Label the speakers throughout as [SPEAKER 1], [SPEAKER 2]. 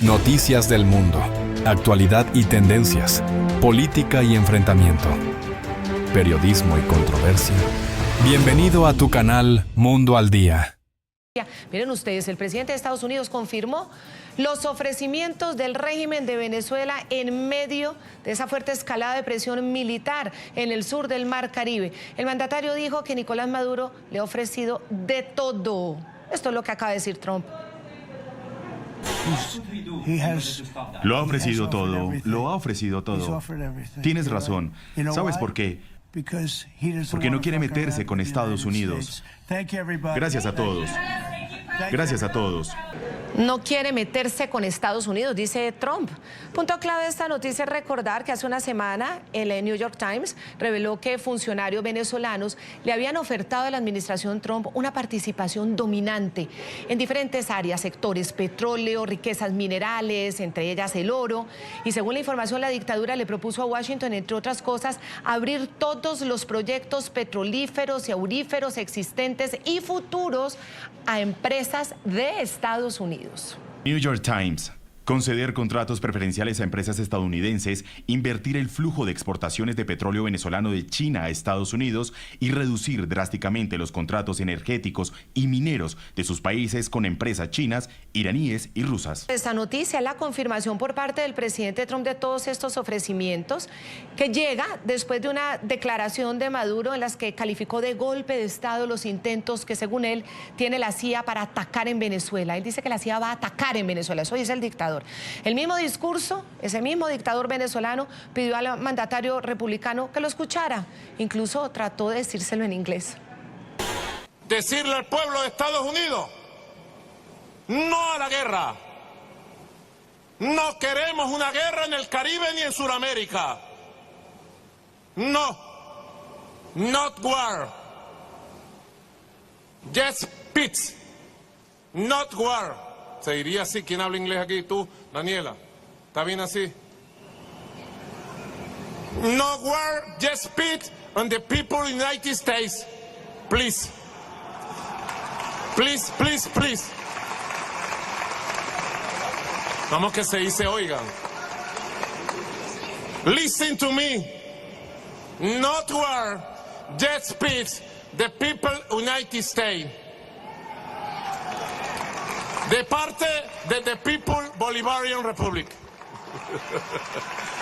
[SPEAKER 1] Noticias del mundo, actualidad y tendencias, política y enfrentamiento, periodismo y controversia. Bienvenido a tu canal Mundo al Día.
[SPEAKER 2] Miren ustedes, el presidente de Estados Unidos confirmó los ofrecimientos del régimen de Venezuela en medio de esa fuerte escalada de presión militar en el sur del Mar Caribe. El mandatario dijo que Nicolás Maduro le ha ofrecido de todo. Esto es lo que acaba de decir Trump.
[SPEAKER 3] Lo ha ofrecido todo, lo ha ofrecido todo. Tienes razón. ¿Sabes por qué? Porque no quiere meterse con Estados Unidos. Gracias a todos. Gracias a todos.
[SPEAKER 2] No quiere meterse con Estados Unidos, dice Trump. Punto clave de esta noticia es recordar que hace una semana el New York Times reveló que funcionarios venezolanos le habían ofertado a la administración Trump una participación dominante en diferentes áreas, sectores, petróleo, riquezas minerales, entre ellas el oro. Y según la información, la dictadura le propuso a Washington, entre otras cosas, abrir todos los proyectos petrolíferos y auríferos existentes y futuros a empresas de Estados Unidos.
[SPEAKER 3] New York Times. Conceder contratos preferenciales a empresas estadounidenses, invertir el flujo de exportaciones de petróleo venezolano de China a Estados Unidos y reducir drásticamente los contratos energéticos y mineros de sus países con empresas chinas, iraníes y rusas.
[SPEAKER 2] Esta noticia es la confirmación por parte del presidente Trump de todos estos ofrecimientos, que llega después de una declaración de Maduro en las que calificó de golpe de Estado los intentos que, según él, tiene la CIA para atacar en Venezuela. Él dice que la CIA va a atacar en Venezuela, eso dice el dictador. El mismo discurso, ese mismo dictador venezolano pidió al mandatario republicano que lo escuchara. Incluso trató de decírselo en inglés.
[SPEAKER 4] Decirle al pueblo de Estados Unidos, no a la guerra. No queremos una guerra en el Caribe ni en Sudamérica. No. Not war. Just peace. Not war. Se diría así. ¿Quién habla inglés aquí? Tú, Daniela. ¿Está bien así? No war, just peace on the people of the United States. Please. Please, please, please. Vamos que se dice, oigan. Listen to me. Not war, just peace, the people of the United States. De parte de The People Bolivarian Republic.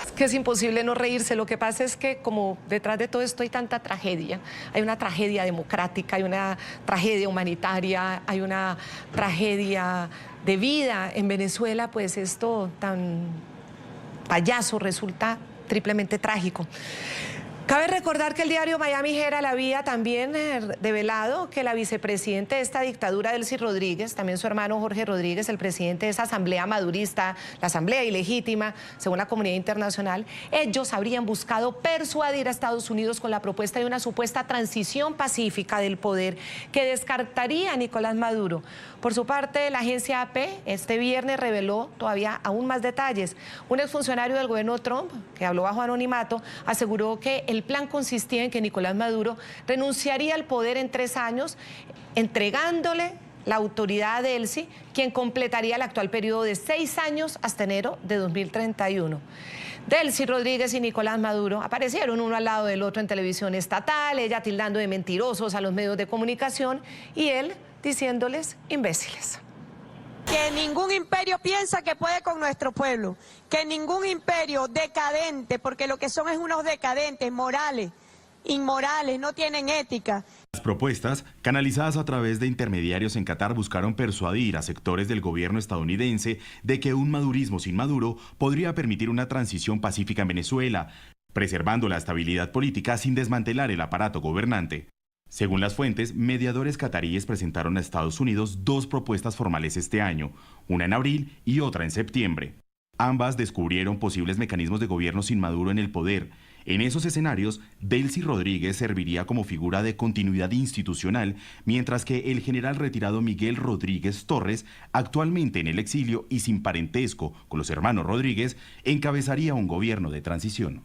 [SPEAKER 2] Es que es imposible no reírse. Lo que pasa es que como detrás de todo esto hay tanta tragedia, hay una tragedia democrática, hay una tragedia humanitaria, hay una tragedia de vida en Venezuela, pues esto tan payaso resulta triplemente trágico. Cabe recordar que el diario Miami Herald había también revelado que la vicepresidenta de esta dictadura, Delcy Rodríguez, también su hermano Jorge Rodríguez, el presidente de esa asamblea madurista, la asamblea ilegítima, según la comunidad internacional, ellos habrían buscado persuadir a Estados Unidos con la propuesta de una supuesta transición pacífica del poder que descartaría a Nicolás Maduro. Por su parte, la agencia AP este viernes reveló todavía aún más detalles. Un exfuncionario del gobierno Trump, que habló bajo anonimato, aseguró que el plan consistía en que Nicolás Maduro renunciaría al poder en 3 años, entregándole la autoridad a Delcy, quien completaría el actual periodo de 6 años hasta enero de 2031. Delcy Rodríguez y Nicolás Maduro aparecieron uno al lado del otro en televisión estatal, ella tildando de mentirosos a los medios de comunicación y él diciéndoles imbéciles.
[SPEAKER 5] Que ningún imperio piensa que puede con nuestro pueblo, que ningún imperio decadente, porque lo que son es unos decadentes, morales, inmorales, no tienen ética.
[SPEAKER 3] Las propuestas, canalizadas a través de intermediarios en Qatar, buscaron persuadir a sectores del gobierno estadounidense de que un madurismo sin Maduro podría permitir una transición pacífica en Venezuela, preservando la estabilidad política sin desmantelar el aparato gobernante. Según las fuentes, mediadores cataríes presentaron a Estados Unidos 2 propuestas formales este año, una en abril y otra en septiembre. Ambas descubrieron posibles mecanismos de gobierno sin Maduro en el poder. En esos escenarios, Delcy Rodríguez serviría como figura de continuidad institucional, mientras que el general retirado Miguel Rodríguez Torres, actualmente en el exilio y sin parentesco con los hermanos Rodríguez, encabezaría un gobierno de transición.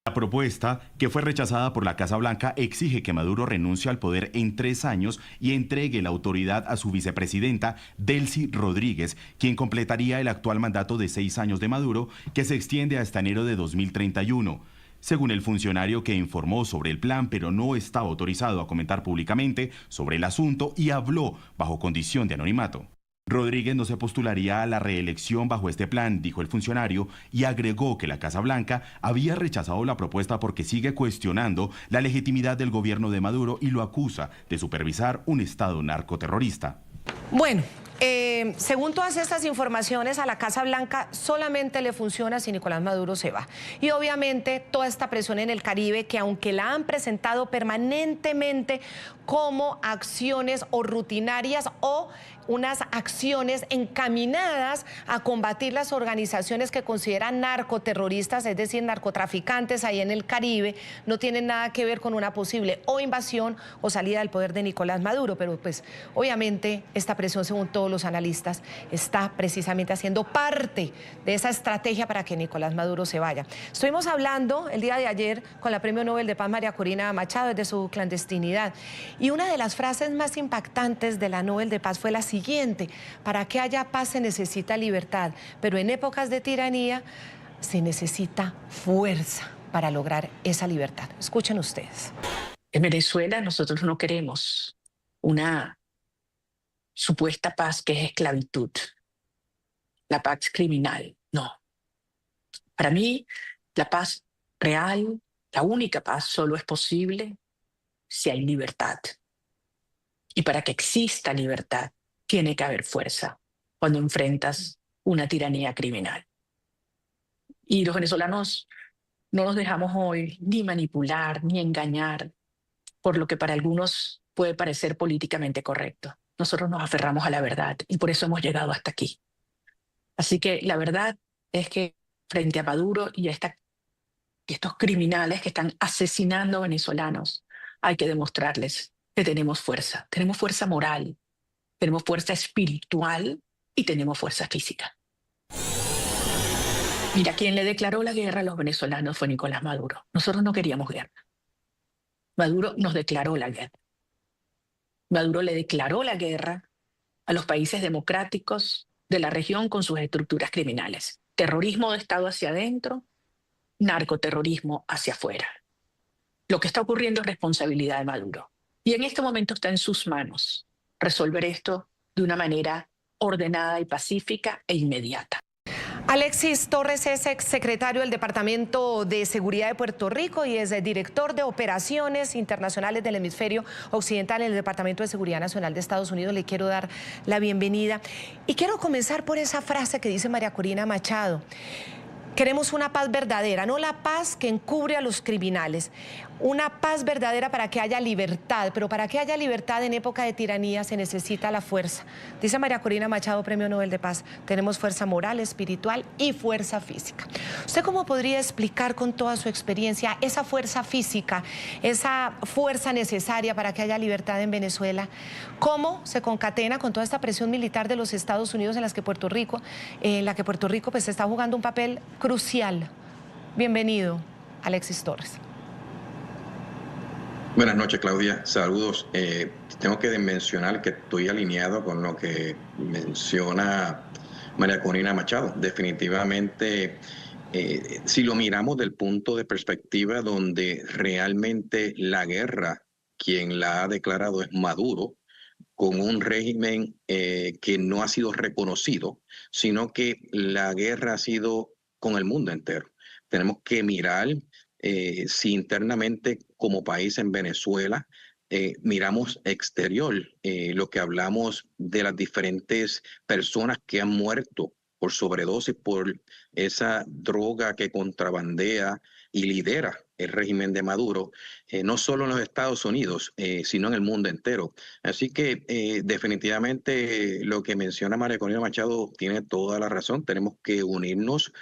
[SPEAKER 3] La propuesta, que fue rechazada por la Casa Blanca, exige que Maduro renuncie al poder en 3 años y entregue la autoridad a su vicepresidenta, Delcy Rodríguez, quien completaría el actual mandato de 6 años de Maduro, que se extiende hasta enero de 2031. Según el funcionario que informó sobre el plan, pero no estaba autorizado a comentar públicamente sobre el asunto y habló bajo condición de anonimato. Rodríguez no se postularía a la reelección bajo este plan, dijo el funcionario, y agregó que la Casa Blanca había rechazado la propuesta porque sigue cuestionando la legitimidad del gobierno de Maduro y lo acusa de supervisar un estado narcoterrorista.
[SPEAKER 2] Bueno, según todas estas informaciones, a la Casa Blanca solamente le funciona si Nicolás Maduro se va. Y obviamente toda esta presión en el Caribe, que aunque la han presentado permanentemente como acciones o rutinarias o unas acciones encaminadas a combatir las organizaciones que consideran narcoterroristas, es decir, narcotraficantes ahí en el Caribe, no tienen nada que ver con una posible o invasión o salida del poder de Nicolás Maduro. Pero pues obviamente esta presión, según todos los analistas, está precisamente haciendo parte de esa estrategia para que Nicolás Maduro se vaya. Estuvimos hablando el día de ayer con la Premio Nobel de Paz María Corina Machado desde su clandestinidad, y una de las frases más impactantes de la Nobel de Paz fue la siguiente: para que haya paz se necesita libertad, pero en épocas de tiranía se necesita fuerza para lograr esa libertad. Escuchen ustedes.
[SPEAKER 6] En Venezuela nosotros no queremos una supuesta paz que es esclavitud, la paz criminal, no. Para mí, la paz real, la única paz, solo es posible si hay libertad. Y para que exista libertad, tiene que haber fuerza cuando enfrentas una tiranía criminal. Y los venezolanos no nos dejamos hoy ni manipular, ni engañar por lo que para algunos puede parecer políticamente correcto. Nosotros nos aferramos a la verdad y por eso hemos llegado hasta aquí. Así que la verdad es que frente a Maduro y a estos criminales que están asesinando venezolanos, hay que demostrarles que tenemos fuerza moral, tenemos fuerza espiritual y tenemos fuerza física. Mira, quien le declaró la guerra a los venezolanos fue Nicolás Maduro. Nosotros no queríamos guerra. Maduro nos declaró la guerra. Maduro le declaró la guerra a los países democráticos de la región con sus estructuras criminales. Terrorismo de Estado hacia adentro, narcoterrorismo hacia afuera. Lo que está ocurriendo es responsabilidad de Maduro. Y en este momento está en sus manos resolver esto de una manera ordenada y pacífica e inmediata.
[SPEAKER 2] Alexis Torres es exsecretario del Departamento de Seguridad de Puerto Rico y es el director de Operaciones Internacionales del Hemisferio Occidental en el Departamento de Seguridad Nacional de Estados Unidos. Le quiero dar la bienvenida y quiero comenzar por esa frase que dice María Corina Machado. Queremos una paz verdadera, no la paz que encubre a los criminales. Una paz verdadera para que haya libertad, pero para que haya libertad en época de tiranía se necesita la fuerza. Dice María Corina Machado, Premio Nobel de Paz, tenemos fuerza moral, espiritual y fuerza física. ¿Usted cómo podría explicar con toda su experiencia esa fuerza física, esa fuerza necesaria para que haya libertad en Venezuela? ¿Cómo se concatena con toda esta presión militar de los Estados Unidos en la que Puerto Rico pues está jugando un papel crucial? Bienvenido, Alexis Torres.
[SPEAKER 7] Buenas noches, Claudia. Saludos. Tengo que mencionar que estoy alineado con lo que menciona María Corina Machado. Definitivamente, si lo miramos del punto de perspectiva donde realmente la guerra, quien la ha declarado es Maduro, con un régimen que no ha sido reconocido, sino que la guerra ha sido con el mundo entero. Tenemos que mirar si internamente como país en Venezuela miramos exterior, lo que hablamos de las diferentes personas que han muerto por sobredosis, por esa droga que contrabandea y lidera el régimen de Maduro, no solo en los Estados Unidos, sino en el mundo entero. Así que definitivamente lo que menciona María Corina Machado tiene toda la razón. Tenemos que unirnos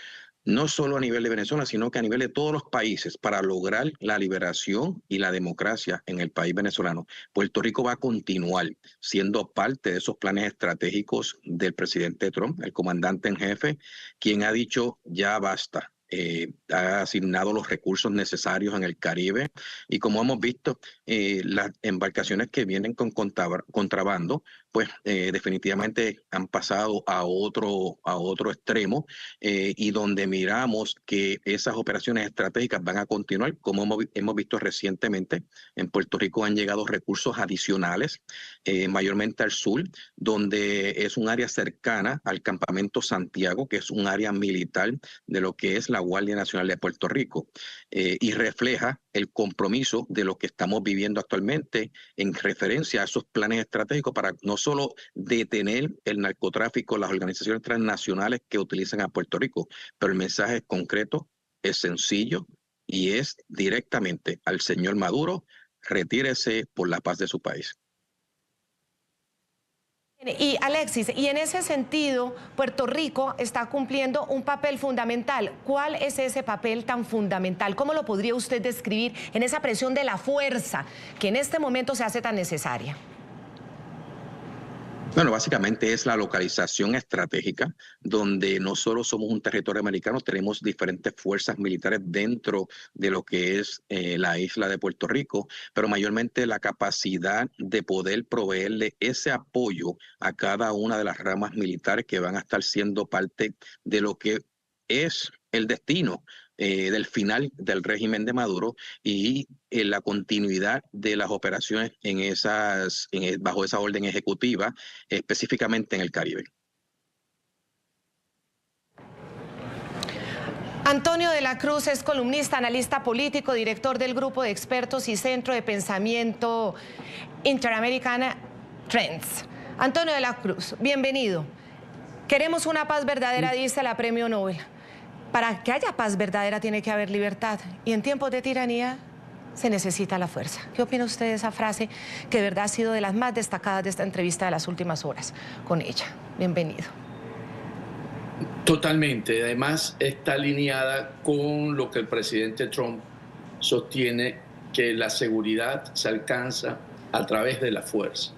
[SPEAKER 7] no solo a nivel de Venezuela, sino que a nivel de todos los países para lograr la liberación y la democracia en el país venezolano. Puerto Rico va a continuar siendo parte de esos planes estratégicos del presidente Trump, el comandante en jefe, quien ha dicho ya basta. ha asignado los recursos necesarios en el Caribe y como hemos visto, las embarcaciones que vienen con contrabando, pues definitivamente han pasado a otro extremo y donde miramos que esas operaciones estratégicas van a continuar, como hemos visto recientemente. En Puerto Rico han llegado recursos adicionales, mayormente al sur, donde es un área cercana al Campamento Santiago, que es un área militar de lo que es la Guardia Nacional de Puerto Rico, y refleja el compromiso de lo que estamos viviendo actualmente en referencia a esos planes estratégicos para no solo detener el narcotráfico, las organizaciones transnacionales que utilizan a Puerto Rico, pero el mensaje es concreto, es sencillo y es directamente al señor Maduro: retírese por la paz de su país.
[SPEAKER 2] Y Alexis, y en ese sentido, Puerto Rico está cumpliendo un papel fundamental. ¿Cuál es ese papel tan fundamental? ¿Cómo lo podría usted describir en esa presión de la fuerza que en este momento se hace tan necesaria?
[SPEAKER 7] Bueno, básicamente es la localización estratégica, donde no solo somos un territorio americano, tenemos diferentes fuerzas militares dentro de lo que es la isla de Puerto Rico, pero mayormente la capacidad de poder proveerle ese apoyo a cada una de las ramas militares que van a estar siendo parte de lo que es el destino del final del régimen de Maduro y la continuidad de las operaciones bajo esa orden ejecutiva, específicamente en el Caribe.
[SPEAKER 2] Antonio de la Cruz es columnista, analista político, director del grupo de expertos y centro de pensamiento Inter-American Trends. Antonio de la Cruz, bienvenido. Queremos una paz verdadera, dice la Premio Nobel. Para que haya paz verdadera tiene que haber libertad, y en tiempos de tiranía se necesita la fuerza. ¿Qué opina usted de esa frase que de verdad ha sido de las más destacadas de esta entrevista de las últimas horas con ella? Bienvenido.
[SPEAKER 8] Totalmente. Además está alineada con lo que el presidente Trump sostiene, que la seguridad se alcanza a través de la fuerza.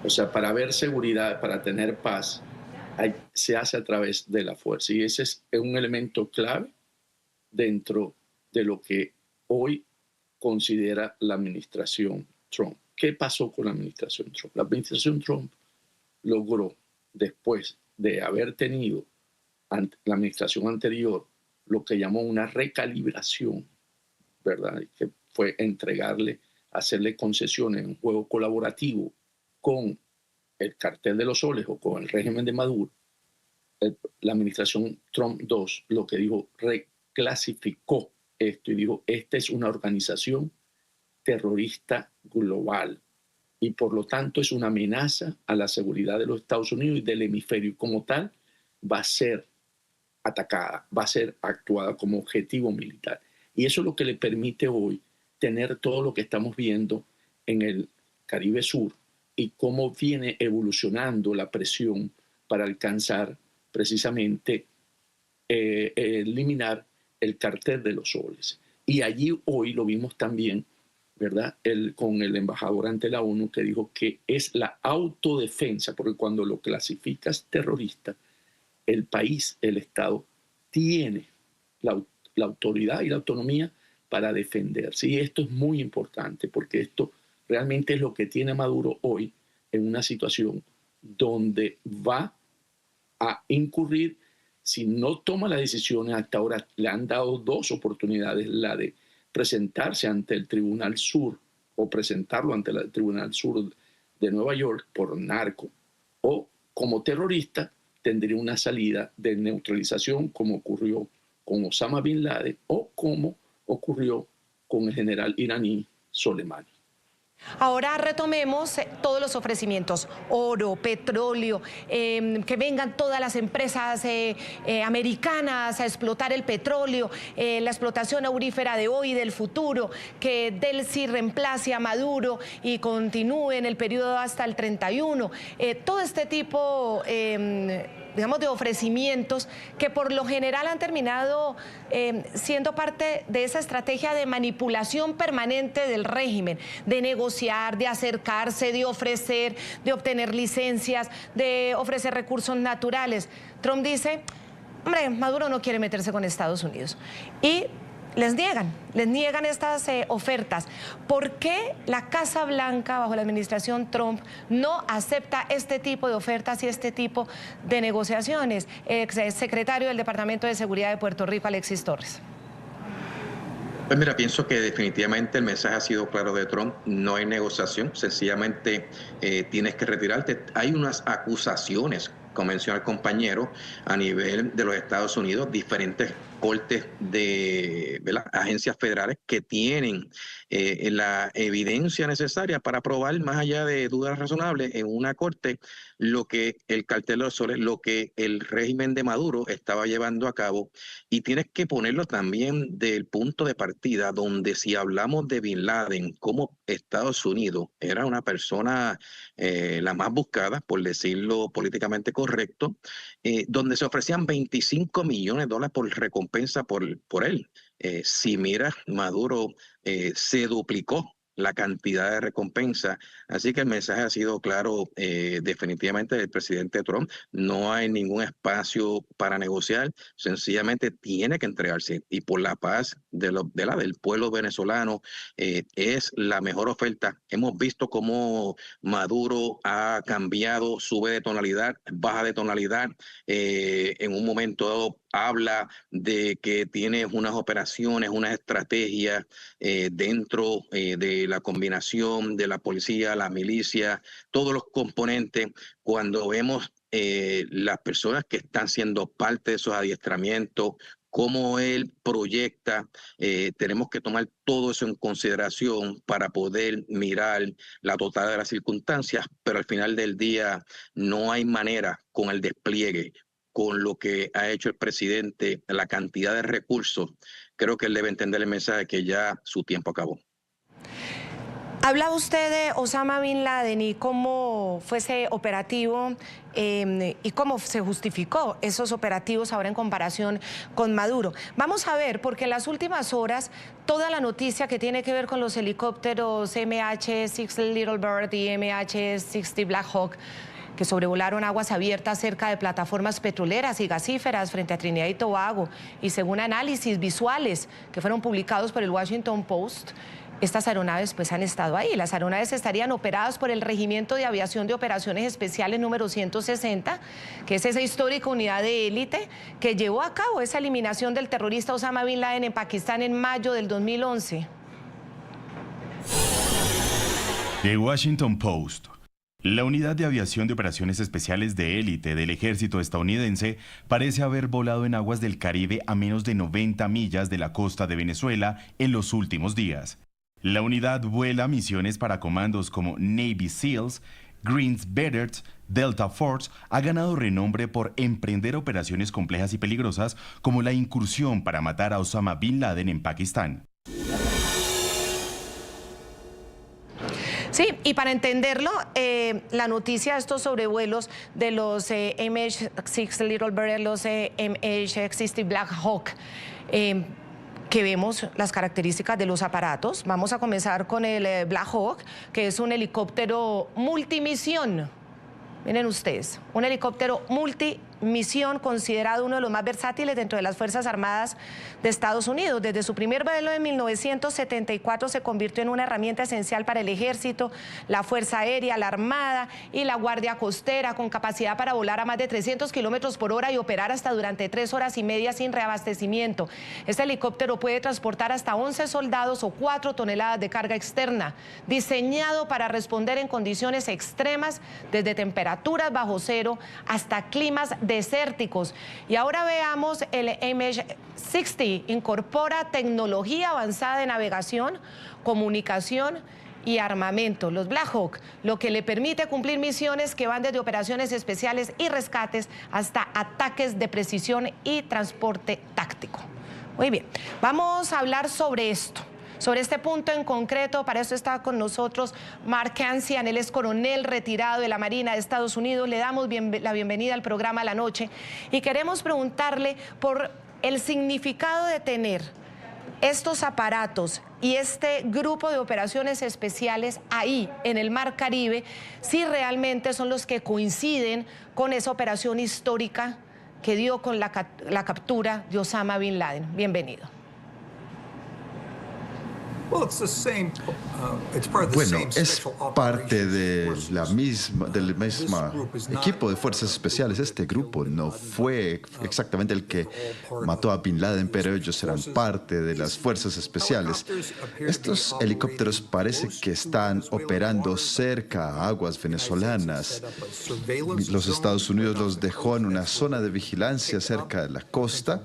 [SPEAKER 8] O sea, para haber seguridad, para tener paz, se hace a través de la fuerza, y ese es un elemento clave dentro de lo que hoy considera la administración Trump. ¿Qué pasó con la administración Trump? La administración Trump logró, después de haber tenido la administración anterior lo que llamó una recalibración, ¿verdad? Que fue hacerle concesiones en un juego colaborativo con el cartel de los soles o con el régimen de Maduro. La administración Trump II lo que dijo, reclasificó esto y dijo: esta es una organización terrorista global y por lo tanto es una amenaza a la seguridad de los Estados Unidos y del hemisferio, y como tal va a ser atacada, va a ser actuada como objetivo militar. Y eso es lo que le permite hoy tener todo lo que estamos viendo en el Caribe Sur y cómo viene evolucionando la presión para alcanzar precisamente eliminar el cartel de los soles. Y allí hoy lo vimos también, ¿verdad? Con el embajador ante la ONU, que dijo que es la autodefensa, porque cuando lo clasificas terrorista, el país, el Estado, tiene la autoridad y la autonomía para defenderse. Y esto es muy importante, porque esto realmente es lo que tiene Maduro hoy en una situación donde va a incurrir, si no toma las decisiones. Hasta ahora le han dado dos oportunidades, la de presentarse ante el Tribunal Sur o presentarlo ante el Tribunal Sur de Nueva York por narco, o como terrorista tendría una salida de neutralización, como ocurrió con Osama Bin Laden o como ocurrió con el general iraní Soleimani.
[SPEAKER 2] Ahora retomemos todos los ofrecimientos: oro, petróleo, que vengan todas las empresas americanas a explotar el petróleo, la explotación aurífera de hoy y del futuro, que Delcy reemplace a Maduro y continúe en el periodo hasta el 31. Todo este tipo, digamos, de ofrecimientos que por lo general han terminado siendo parte de esa estrategia de manipulación permanente del régimen, de negociar, de acercarse, de ofrecer, de obtener licencias, de ofrecer recursos naturales. Trump dice: hombre, Maduro no quiere meterse con Estados Unidos. Y les niegan estas ofertas. ¿Por qué la Casa Blanca, bajo la administración Trump, no acepta este tipo de ofertas y este tipo de negociaciones? Secretario del Departamento de Seguridad de Puerto Rico, Alexis Torres.
[SPEAKER 7] Pues mira, pienso que definitivamente el mensaje ha sido claro de Trump, no hay negociación, sencillamente tienes que retirarte. Hay unas acusaciones, como menciona el compañero, a nivel de los Estados Unidos, diferentes cortes de agencias federales que tienen la evidencia necesaria para probar, más allá de dudas razonables, en una corte lo que el cartel de los soles, lo que el régimen de Maduro estaba llevando a cabo. Y tienes que ponerlo también del punto de partida, donde si hablamos de Bin Laden, como Estados Unidos era una persona la más buscada, por decirlo políticamente correcto, donde se ofrecían $25 millones por recompensa por él. Si miras, Maduro se duplicó la cantidad de recompensa. Así que el mensaje ha sido claro definitivamente del presidente Trump. No hay ningún espacio para negociar, sencillamente tiene que entregarse. Y por la paz del pueblo venezolano es la mejor oferta. Hemos visto cómo Maduro ha cambiado, sube de tonalidad, baja de tonalidad. En un momento dado habla de que tiene unas operaciones, unas estrategias dentro de la combinación de la policía, la milicia, todos los componentes. Cuando vemos las personas que están siendo parte de esos adiestramientos, cómo él proyecta, tenemos que tomar todo eso en consideración para poder mirar la totalidad de las circunstancias, pero al final del día no hay manera con el despliegue, con lo que ha hecho el presidente, la cantidad de recursos. Creo que él debe entender el mensaje que ya su tiempo acabó.
[SPEAKER 2] Hablaba usted de Osama Bin Laden y cómo fue ese operativo y cómo se justificó esos operativos ahora en comparación con Maduro. Vamos a ver, porque en las últimas horas toda la noticia que tiene que ver con los helicópteros MH-6 Little Bird y MH-60 Black Hawk, que sobrevolaron aguas abiertas cerca de plataformas petroleras y gasíferas frente a Trinidad y Tobago, y según análisis visuales que fueron publicados por el Washington Post, estas aeronaves pues han estado ahí. Las aeronaves estarían operadas por el Regimiento de Aviación de Operaciones Especiales número 160, que es esa histórica unidad de élite que llevó a cabo esa eliminación del terrorista Osama Bin Laden en Pakistán en mayo del 2011.
[SPEAKER 3] The Washington Post. La Unidad de Aviación de Operaciones Especiales de Élite del Ejército estadounidense parece haber volado en aguas del Caribe a menos de 90 millas de la costa de Venezuela en los últimos días. La unidad vuela misiones para comandos como Navy SEALs, Green Berets, Delta Force. Ha ganado renombre por emprender operaciones complejas y peligrosas como la incursión para matar a Osama Bin Laden en Pakistán.
[SPEAKER 2] Sí, y para entenderlo, la noticia de estos sobrevuelos de los MH-6 Little Bird, los MH-60 Black Hawk, que vemos las características de los aparatos. Vamos a comenzar con el Black Hawk, que es un helicóptero multimisión. Miren ustedes, un helicóptero multimisión considerado uno de los más versátiles dentro de las Fuerzas Armadas de Estados Unidos. Desde su primer vuelo en 1974 se convirtió en una herramienta esencial para el Ejército, la Fuerza Aérea, la Armada y la Guardia Costera, con capacidad para volar a más de 300 kilómetros por hora y operar hasta durante 3 horas y media sin reabastecimiento. Este helicóptero puede transportar hasta 11 soldados o 4 toneladas de carga externa, diseñado para responder en condiciones extremas, desde temperaturas bajo cero hasta climas desérticos. Y ahora veamos el MH-60. Incorpora tecnología avanzada de navegación, comunicación y armamento. Los Black Hawk, lo que le permite cumplir misiones que van desde operaciones especiales y rescates hasta ataques de precisión y transporte táctico. Muy bien, vamos a hablar sobre esto. Sobre este punto en concreto, para eso está con nosotros Mark Cancian, él es coronel retirado de la Marina de Estados Unidos. Le damos la bienvenida al programa La Noche y queremos preguntarle por el significado de tener estos aparatos y este grupo de operaciones especiales ahí en el Mar Caribe, si realmente son los que coinciden con esa operación histórica que dio con la captura de Osama Bin Laden. Bienvenido.
[SPEAKER 9] Bueno, es parte del mismo equipo de fuerzas especiales. Este grupo no fue exactamente el que mató a Bin Laden, pero ellos eran parte de las fuerzas especiales. Estos helicópteros parece que están operando cerca a aguas venezolanas. Los Estados Unidos los dejó en una zona de vigilancia cerca de la costa,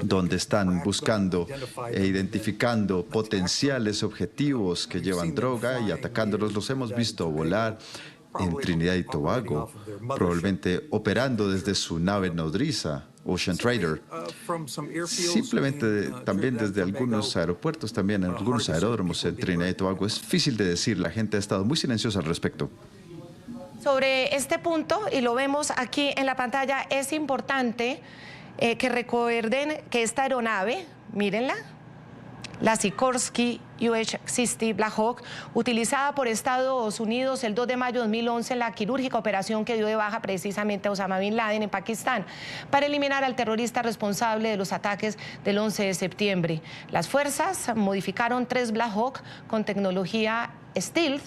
[SPEAKER 9] donde están buscando e identificando potenciales objetivos que llevan droga y atacándolos. Los hemos visto volar en Trinidad y Tobago, probablemente operando desde su nave nodriza, Ocean Trader. Simplemente también desde algunos aeropuertos, también en algunos aeródromos en Trinidad y Tobago. Es difícil de decir, la gente ha estado muy silenciosa al respecto.
[SPEAKER 2] Sobre este punto, y lo vemos aquí en la pantalla, es importante que recuerden que esta aeronave, mírenla, la Sikorsky UH-60 Black Hawk, utilizada por Estados Unidos el 2 de mayo de 2011 en la quirúrgica operación que dio de baja precisamente a Osama Bin Laden en Pakistán para eliminar al terrorista responsable de los ataques del 11 de septiembre. Las fuerzas modificaron 3 Black Hawk con tecnología stealth,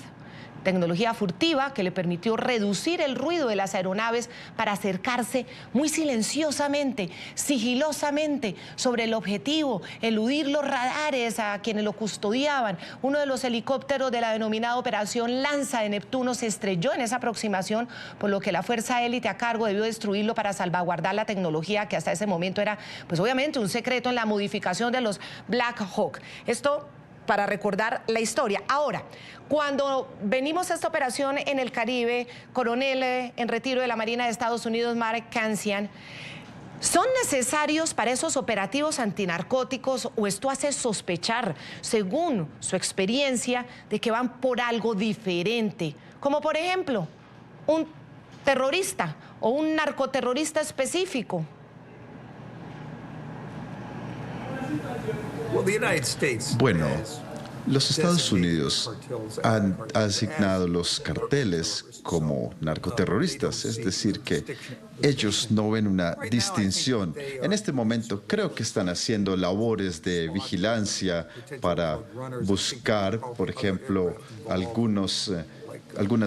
[SPEAKER 2] tecnología furtiva que le permitió reducir el ruido de las aeronaves para acercarse muy silenciosamente, sigilosamente sobre el objetivo, eludir los radares a quienes lo custodiaban. Uno de los helicópteros de la denominada Operación Lanza de Neptuno se estrelló en esa aproximación, por lo que la fuerza élite a cargo debió destruirlo para salvaguardar la tecnología que hasta ese momento era, pues obviamente, un secreto en la modificación de los Black Hawk. Esto para recordar la historia. Ahora, cuando venimos a esta operación en el Caribe, coronel en retiro de la Marina de Estados Unidos, Mark Cancian, ¿son necesarios para esos operativos antinarcóticos o esto hace sospechar, según su experiencia, de que van por algo diferente? Como por ejemplo, un terrorista o un narcoterrorista específico.
[SPEAKER 9] Bueno, los Estados Unidos han asignado los carteles como narcoterroristas, es decir, que ellos no ven una distinción. En este momento creo que están haciendo labores de vigilancia para buscar, por ejemplo, algunas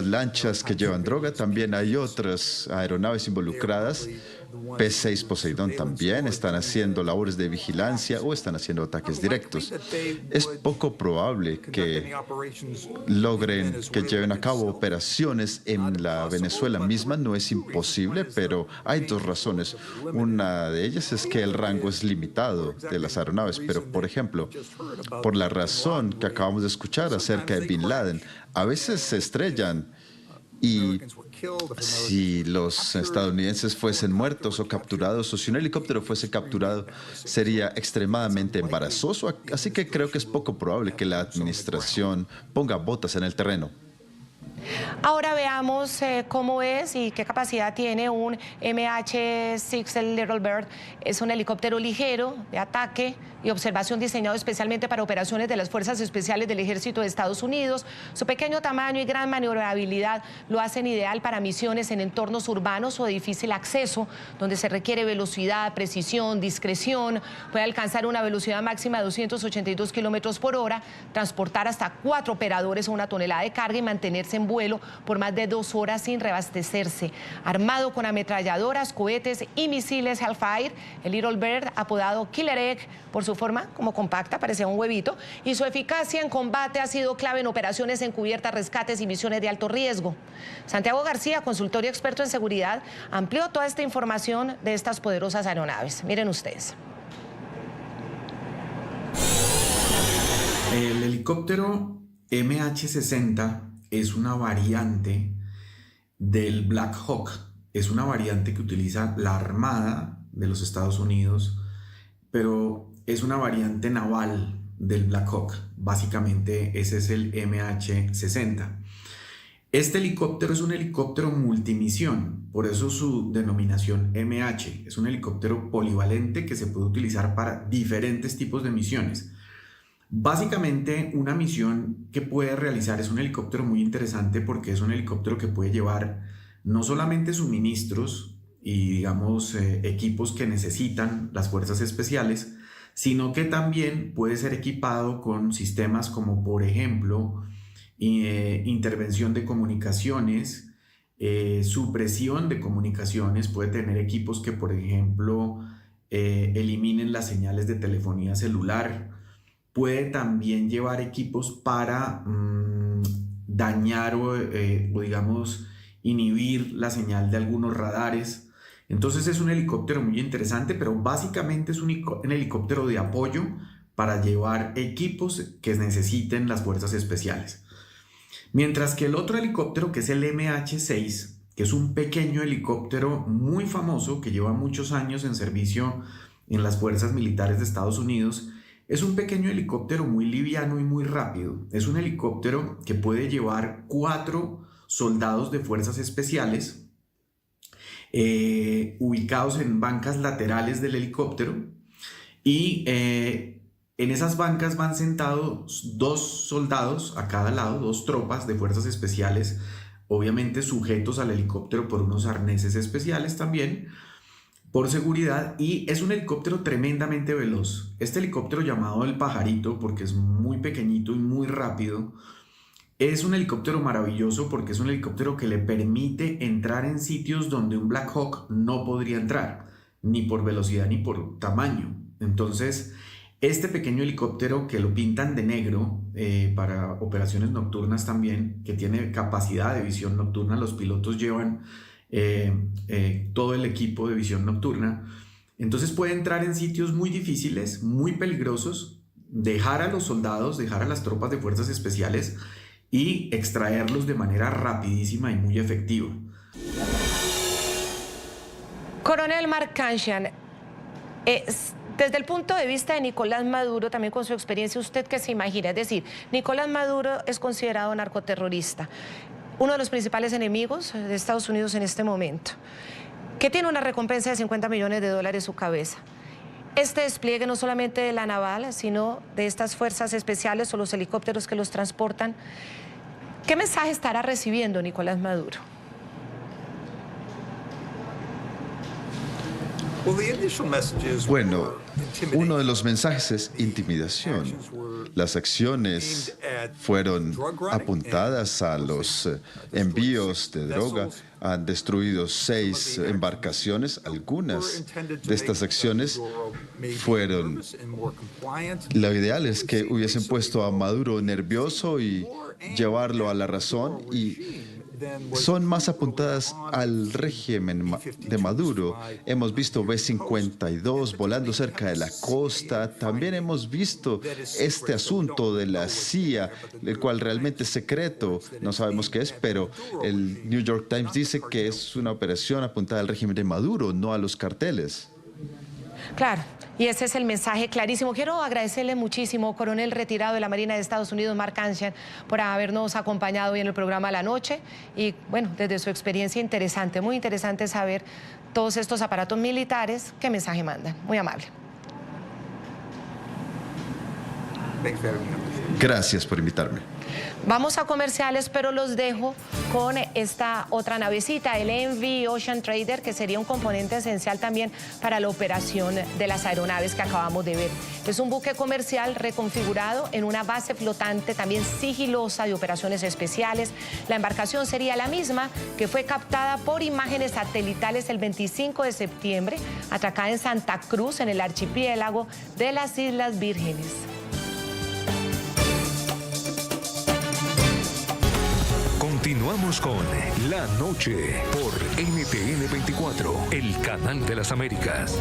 [SPEAKER 9] lanchas que llevan droga. También hay otras aeronaves involucradas. P-6 Poseidón también están haciendo labores de vigilancia o están haciendo ataques directos. Es poco probable que logren que lleven a cabo operaciones en la Venezuela misma. No es imposible, pero hay dos razones. Una de ellas es que el rango es limitado de las aeronaves, pero por ejemplo, por la razón que acabamos de escuchar acerca de Bin Laden, a veces se estrellan y si los estadounidenses fuesen muertos o capturados, o si un helicóptero fuese capturado, sería extremadamente embarazoso. Así que creo que es poco probable que la administración ponga botas en el terreno.
[SPEAKER 2] Ahora veamos cómo es y qué capacidad tiene un MH-6, el Little Bird. Es un helicóptero ligero de ataque y observación diseñado especialmente para operaciones de las Fuerzas Especiales del Ejército de Estados Unidos. Su pequeño tamaño y gran maniobrabilidad lo hacen ideal para misiones en entornos urbanos o de difícil acceso, donde se requiere velocidad, precisión, discreción. Puede alcanzar una velocidad máxima de 282 kilómetros por hora, transportar hasta 4 operadores o 1 tonelada de carga y mantenerse en vuelo por más de 2 horas sin reabastecerse. Armado con ametralladoras, cohetes y misiles Hellfire, el Little Bird, apodado Killer Egg por su forma como compacta, parecía un huevito, y su eficacia en combate ha sido clave en operaciones encubiertas, rescates y misiones de alto riesgo. Santiago García, consultor y experto en seguridad, amplió toda esta información de estas poderosas aeronaves. Miren ustedes.
[SPEAKER 10] El helicóptero MH-60 es una variante del Black Hawk. Es una variante que utiliza la Armada de los Estados Unidos, pero es una variante naval del Black Hawk. Básicamente ese es el MH-60. Este helicóptero es un helicóptero multimisión, por eso su denominación MH. Es un helicóptero polivalente que se puede utilizar para diferentes tipos de misiones. Básicamente, una misión que puede realizar es un helicóptero muy interesante porque es un helicóptero que puede llevar no solamente suministros digamos, equipos que necesitan las fuerzas especiales, sino que también puede ser equipado con sistemas como, por ejemplo, intervención de comunicaciones, supresión de comunicaciones. Puede tener equipos que, por ejemplo, eliminen las señales de telefonía celular. Puede también llevar equipos para dañar o digamos, inhibir la señal de algunos radares. Entonces es un helicóptero muy interesante, pero básicamente es un helicóptero de apoyo para llevar equipos que necesiten las fuerzas especiales. Mientras que el otro helicóptero, que es el MH-6, que es un pequeño helicóptero muy famoso que lleva muchos años en servicio en las fuerzas militares de Estados Unidos, es un pequeño helicóptero muy liviano y muy rápido. Es un helicóptero que puede llevar 4 soldados de fuerzas especiales ubicados en bancas laterales del helicóptero, y en esas bancas van sentados 2 soldados a cada lado, 2 tropas de fuerzas especiales, obviamente sujetos al helicóptero por unos arneses especiales también, por seguridad, y es un helicóptero tremendamente veloz. Este helicóptero, llamado el Pajarito porque es muy pequeñito y muy rápido, es un helicóptero maravilloso porque es un helicóptero que le permite entrar en sitios donde un Black Hawk no podría entrar, ni por velocidad ni por tamaño. Entonces, este pequeño helicóptero, que lo pintan de negro para operaciones nocturnas también, que tiene capacidad de visión nocturna, los pilotos llevan todo el equipo de visión nocturna, entonces puede entrar en sitios muy difíciles, muy peligrosos, dejar a los soldados, dejar a las tropas de fuerzas especiales y extraerlos de manera rapidísima y muy efectiva.
[SPEAKER 2] Coronel Markanyan, desde el punto de vista de Nicolás Maduro, también con su experiencia, ¿usted qué se imagina? Es decir, Nicolás Maduro es considerado narcoterrorista, uno de los principales enemigos de Estados Unidos en este momento, que tiene una recompensa de $50 millones en su cabeza. Este despliegue no solamente de la naval, sino de estas fuerzas especiales o los helicópteros que los transportan, ¿qué mensaje estará recibiendo Nicolás Maduro?
[SPEAKER 9] Bueno, uno de los mensajes es intimidación. Las acciones fueron apuntadas a los envíos de droga. Han destruido 6 embarcaciones. Algunas de estas acciones fueron... Lo ideal es que hubiesen puesto a Maduro nervioso y llevarlo a la razón, y son más apuntadas al régimen de Maduro. Hemos visto B-52 volando cerca de la costa. También hemos visto este asunto de la CIA, el cual realmente es secreto. No sabemos qué es, pero el New York Times dice que es una operación apuntada al régimen de Maduro, no a los carteles.
[SPEAKER 2] Claro, y ese es el mensaje clarísimo. Quiero agradecerle muchísimo, coronel retirado de la Marina de Estados Unidos, Markanyan, por habernos acompañado hoy en el programa La Noche. Y bueno, desde su experiencia interesante, muy interesante saber todos estos aparatos militares, qué mensaje mandan. Muy amable.
[SPEAKER 9] Gracias por invitarme.
[SPEAKER 2] Vamos a comerciales, pero los dejo con esta otra navecita, el MV Ocean Trader, que sería un componente esencial también para la operación de las aeronaves que acabamos de ver. Es un buque comercial reconfigurado en una base flotante también sigilosa de operaciones especiales. La embarcación sería la misma que fue captada por imágenes satelitales el 25 de septiembre, atracada en Santa Cruz, en el archipiélago de las Islas Vírgenes.
[SPEAKER 11] Continuamos con La Noche por NTN 24, el canal de las Américas.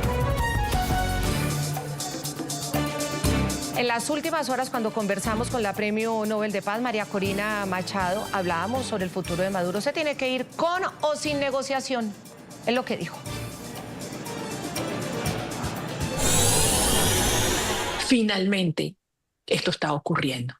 [SPEAKER 2] En las últimas horas, cuando conversamos con la Premio Nobel de Paz, María Corina Machado, hablábamos sobre el futuro de Maduro. Se tiene que ir con o sin negociación, es lo que dijo.
[SPEAKER 6] Finalmente, esto está ocurriendo.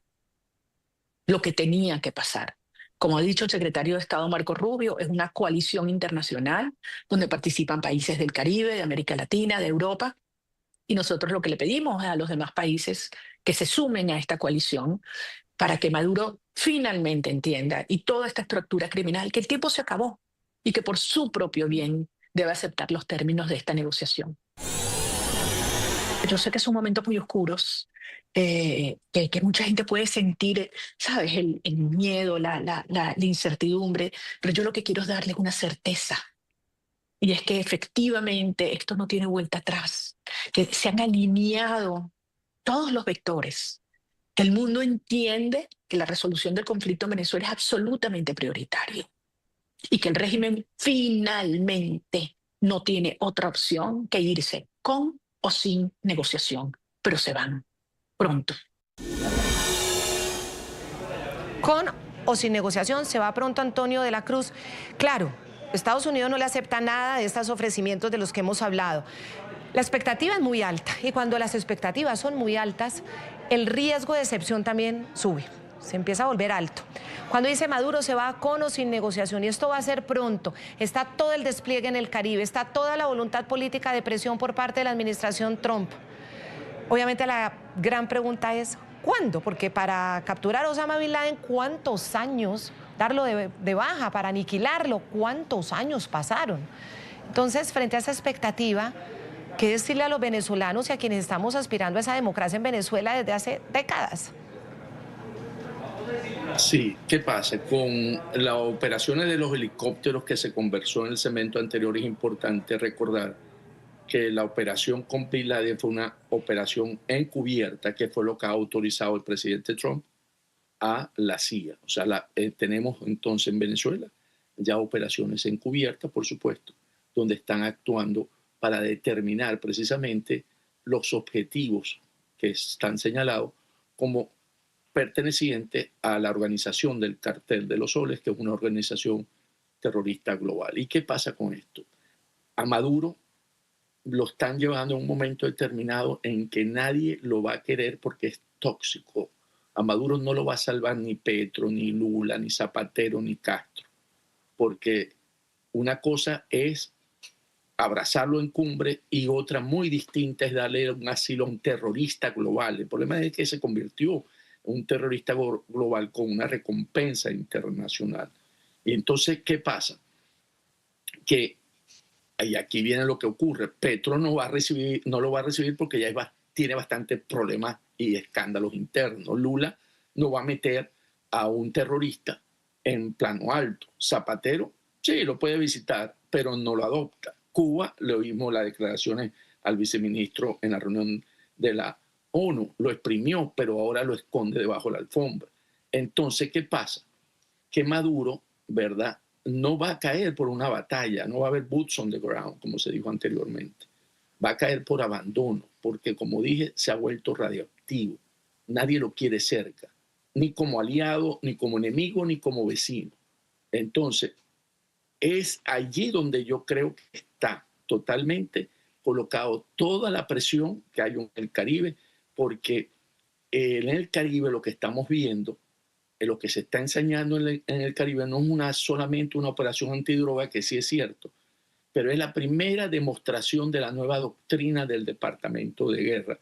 [SPEAKER 6] Lo que tenía que pasar. Como ha dicho el secretario de Estado Marco Rubio, es una coalición internacional donde participan países del Caribe, de América Latina, de Europa, y nosotros lo que le pedimos a los demás países que se sumen a esta coalición para que Maduro finalmente entienda, y toda esta estructura criminal, que el tiempo se acabó y que por su propio bien debe aceptar los términos de esta negociación. Yo sé que son momentos muy oscuros, que mucha gente puede sentir, ¿sabes? El miedo, la incertidumbre, pero yo lo que quiero es darles una certeza. Y es que efectivamente esto no tiene vuelta atrás, que se han alineado todos los vectores, que el mundo entiende que la resolución del conflicto en Venezuela es absolutamente prioritario y que el régimen finalmente no tiene otra opción que irse con o sin negociación, pero se van pronto.
[SPEAKER 2] Con o sin negociación se va pronto Antonio de la Cruz. Claro, Estados Unidos no le acepta nada de estos ofrecimientos de los que hemos hablado. La expectativa es muy alta y cuando las expectativas son muy altas, el riesgo de decepción también sube, se empieza a volver alto. Cuando dice Maduro se va con o sin negociación y esto va a ser pronto, está todo el despliegue en el Caribe, está toda la voluntad política de presión por parte de la administración Trump. Obviamente la gran pregunta es ¿cuándo? Porque para capturar a Osama Bin Laden, ¿cuántos años? Darlo de baja, para aniquilarlo, ¿cuántos años pasaron? Entonces, frente a esa expectativa, ¿qué decirle a los venezolanos y a quienes estamos aspirando a esa democracia en Venezuela desde hace décadas?
[SPEAKER 8] Sí, ¿qué pasa? Con las operaciones de los helicópteros que se conversó en el segmento anterior, es importante recordar que la operación con Bin Laden fue una operación encubierta, que fue lo que ha autorizado el presidente Trump a la CIA. O sea, tenemos entonces en Venezuela ya operaciones encubiertas, por supuesto, donde están actuando para determinar precisamente los objetivos que están señalados como pertenecientes a la organización del Cartel de los Soles, que es una organización terrorista global. ¿Y qué pasa con esto? A Maduro lo están llevando a un momento determinado en que nadie lo va a querer porque es tóxico. A Maduro no lo va a salvar ni Petro, ni Lula, ni Zapatero, ni Castro, porque una cosa es abrazarlo en cumbre y otra muy distinta es darle un asilo a un terrorista global. El problema es que se convirtió en un terrorista global con una recompensa internacional. Y entonces, ¿qué pasa? Que, y aquí viene lo que ocurre, Petro no lo va a recibir porque ya tiene bastantes problemas y escándalos internos. Lula no va a meter a un terrorista en plano alto. Zapatero, sí, lo puede visitar, pero no lo adopta. Cuba, le oímos las declaraciones al viceministro en la reunión de la ONU, lo exprimió, pero ahora lo esconde debajo de la alfombra. Entonces, ¿qué pasa? Que Maduro, ¿verdad?, no va a caer por una batalla, no va a haber boots on the ground, como se dijo anteriormente. Va a caer por abandono, porque como dije, se ha vuelto radioactivo. Nadie lo quiere cerca, ni como aliado, ni como enemigo, ni como vecino. Entonces, es allí donde yo creo que está totalmente colocado toda la presión que hay en el Caribe, porque en el Caribe lo que estamos viendo, lo que se está enseñando en el Caribe no es solamente una operación antidroga, que sí es cierto, pero es la primera demostración de la nueva doctrina del Departamento de Guerra,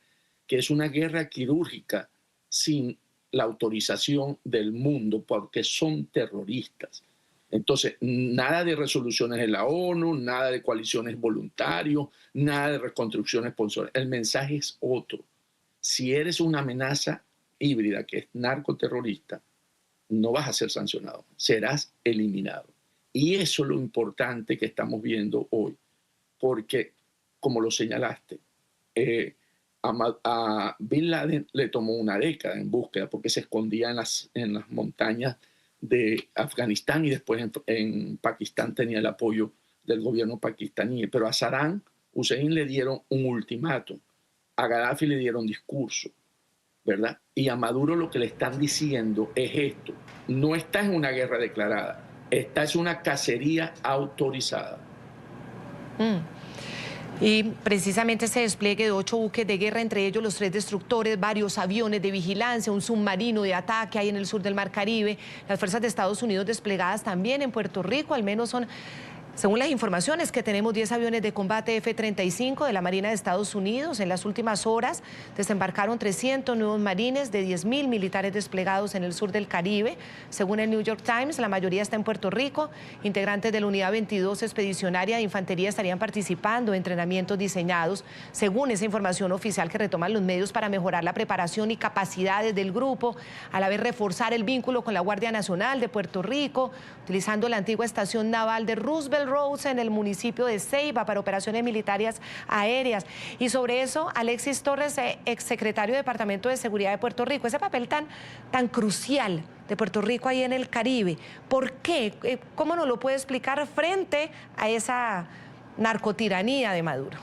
[SPEAKER 8] que es una guerra quirúrgica sin la autorización del mundo, porque son terroristas. Entonces, nada de resoluciones de la ONU, nada de coaliciones voluntarios, nada de reconstrucción esponsoral. El mensaje es otro. Si eres una amenaza híbrida, que es narcoterrorista, no vas a ser sancionado, serás eliminado. Y eso es lo importante que estamos viendo hoy, porque, como lo señalaste, a Bin Laden le tomó una década en búsqueda, porque se escondía en las montañas de Afganistán y después en Pakistán tenía el apoyo del gobierno pakistaní. Pero a Saddam Hussein le dieron un ultimátum, a Gaddafi le dieron discurso, ¿verdad? Y a Maduro lo que le están diciendo es esto: no está en una guerra declarada, esta es una cacería autorizada.
[SPEAKER 2] Y precisamente ese despliegue de 8 buques de guerra, entre ellos los 3 destructores, varios aviones de vigilancia, un submarino de ataque ahí en el sur del Mar Caribe, las fuerzas de Estados Unidos desplegadas también en Puerto Rico, al menos son Según las informaciones que tenemos, 10 aviones de combate F-35 de la Marina de Estados Unidos en las últimas horas desembarcaron 300 nuevos marines de 10.000 militares desplegados en el sur del Caribe. Según el New York Times, la mayoría está en Puerto Rico. Integrantes de la Unidad 22 Expedicionaria de Infantería estarían participando en entrenamientos diseñados, según esa información oficial que retoman los medios, para mejorar la preparación y capacidades del grupo, a la vez reforzar el vínculo con la Guardia Nacional de Puerto Rico, utilizando la antigua estación naval de Roosevelt Roads en el municipio de Ceiba para operaciones militares aéreas. Y sobre eso, Alexis Torres, exsecretario de Departamento de Seguridad de Puerto Rico, ese papel tan crucial de Puerto Rico ahí en el Caribe, ¿por qué? ¿Cómo nos lo puede explicar frente a esa narcotiranía de Maduro?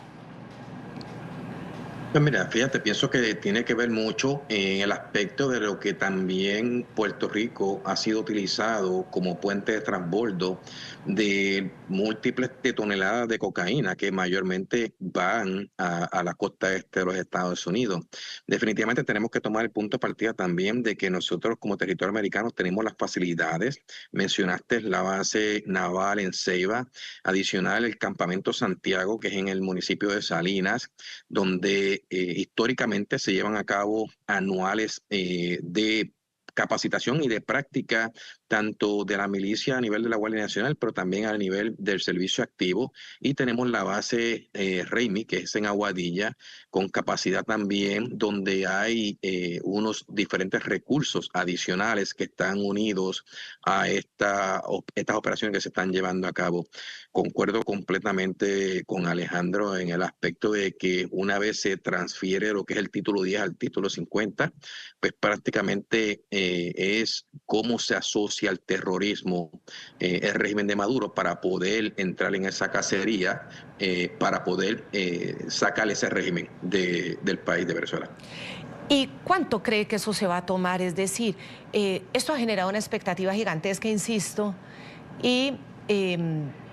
[SPEAKER 7] Pues mira, fíjate, pienso que tiene que ver mucho en el aspecto de lo que también Puerto Rico ha sido utilizado como puente de transbordo de múltiples toneladas de cocaína que mayormente van a la costa este de los Estados Unidos. Definitivamente tenemos que tomar el punto de partida también de que nosotros como territorio americano tenemos las facilidades. Mencionaste la base naval en Ceiba, adicional el campamento Santiago, que es en el municipio de Salinas, donde históricamente se llevan a cabo anuales de capacitación y de práctica tanto de la milicia a nivel de la Guardia Nacional, pero también a nivel del servicio activo. Y tenemos la base Raimi, que es en Aguadilla, con capacidad también, donde hay unos diferentes recursos adicionales que están unidos a estas operaciones que se están llevando a cabo. Concuerdo completamente con Alejandro en el aspecto de que una vez se transfiere lo que es el título 10 al título 50, pues prácticamente es cómo se asocia al terrorismo el régimen de Maduro para poder entrar en esa cacería, para poder sacar ese régimen del país de Venezuela.
[SPEAKER 2] ¿Y cuánto cree que eso se va a tomar? Es decir, esto ha generado una expectativa gigantesca, insisto, y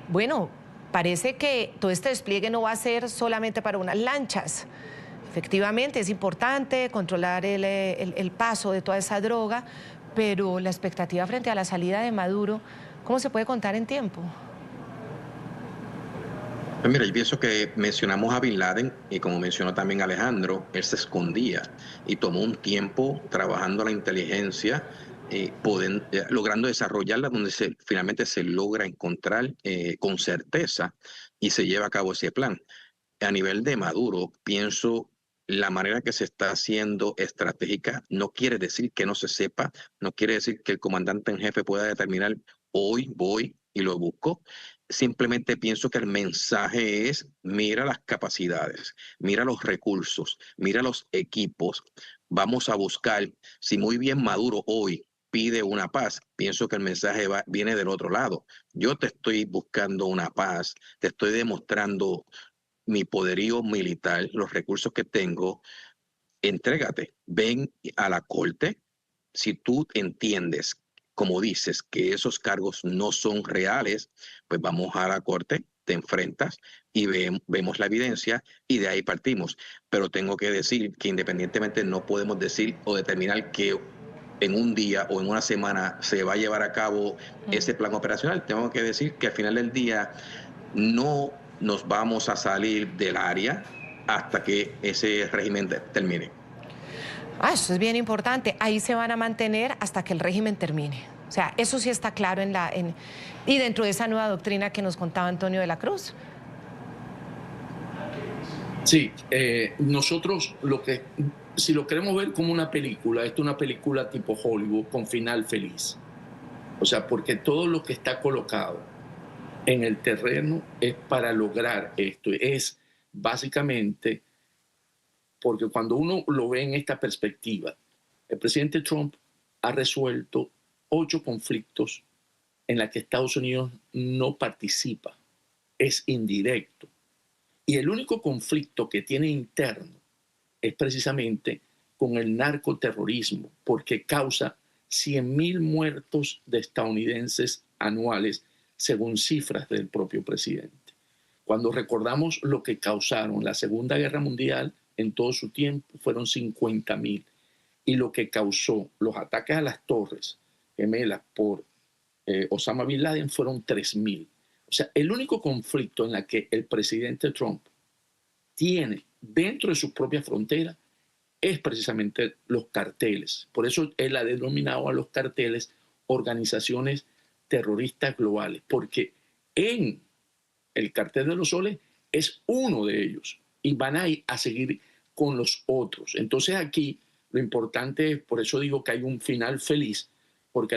[SPEAKER 2] bueno, parece que todo este despliegue no va a ser solamente para unas lanchas. Efectivamente, es importante controlar el paso de toda esa droga, pero la expectativa frente a la salida de Maduro, ¿cómo se puede contar en tiempo?
[SPEAKER 7] Pues mira, yo pienso que mencionamos a Bin Laden y como mencionó también Alejandro, él se escondía y tomó un tiempo trabajando la inteligencia, logrando desarrollarla donde finalmente se logra encontrar con certeza y se lleva a cabo ese plan. A nivel de Maduro, pienso la manera que se está haciendo estratégica no quiere decir que no se sepa, no quiere decir que el comandante en jefe pueda determinar hoy voy y lo busco. Simplemente pienso que el mensaje es mira las capacidades, mira los recursos, mira los equipos. Vamos a buscar, si muy bien Maduro hoy pide una paz, pienso que el mensaje viene del otro lado. Yo te estoy buscando una paz, te estoy demostrando mi poderío militar, los recursos que tengo, entrégate, ven a la corte. Si tú entiendes, como dices, que esos cargos no son reales, pues vamos a la corte, te enfrentas y vemos la evidencia y de ahí partimos. Pero tengo que decir que independientemente no podemos decir o determinar que en un día o en una semana se va a llevar a cabo ese plan operacional. Tengo que decir que al final del día no nos vamos a salir del área hasta que ese régimen termine.
[SPEAKER 2] Eso es bien importante. Ahí se van a mantener hasta que el régimen termine. O sea, eso sí está claro y dentro de esa nueva doctrina que nos contaba Antonio de la Cruz.
[SPEAKER 8] Sí, nosotros si lo queremos ver como una película, esto es una película tipo Hollywood con final feliz. O sea, porque todo lo que está colocado en el terreno es para lograr esto. Es básicamente porque cuando uno lo ve en esta perspectiva, el presidente Trump ha resuelto 8 conflictos en los que Estados Unidos no participa, es indirecto. Y el único conflicto que tiene interno es precisamente con el narcoterrorismo, porque causa 100.000 muertos de estadounidenses anuales, según cifras del propio presidente. Cuando recordamos lo que causaron la Segunda Guerra Mundial, en todo su tiempo fueron 50.000. Y lo que causó los ataques a las Torres Gemelas por Osama Bin Laden fueron 3.000. O sea, el único conflicto en el que el presidente Trump tiene dentro de sus propias fronteras es precisamente los carteles. Por eso él ha denominado a los carteles organizaciones terroristas globales, porque en el cartel de los soles es uno de ellos y van a seguir con los otros. Entonces aquí lo importante es, por eso digo que hay un final feliz, porque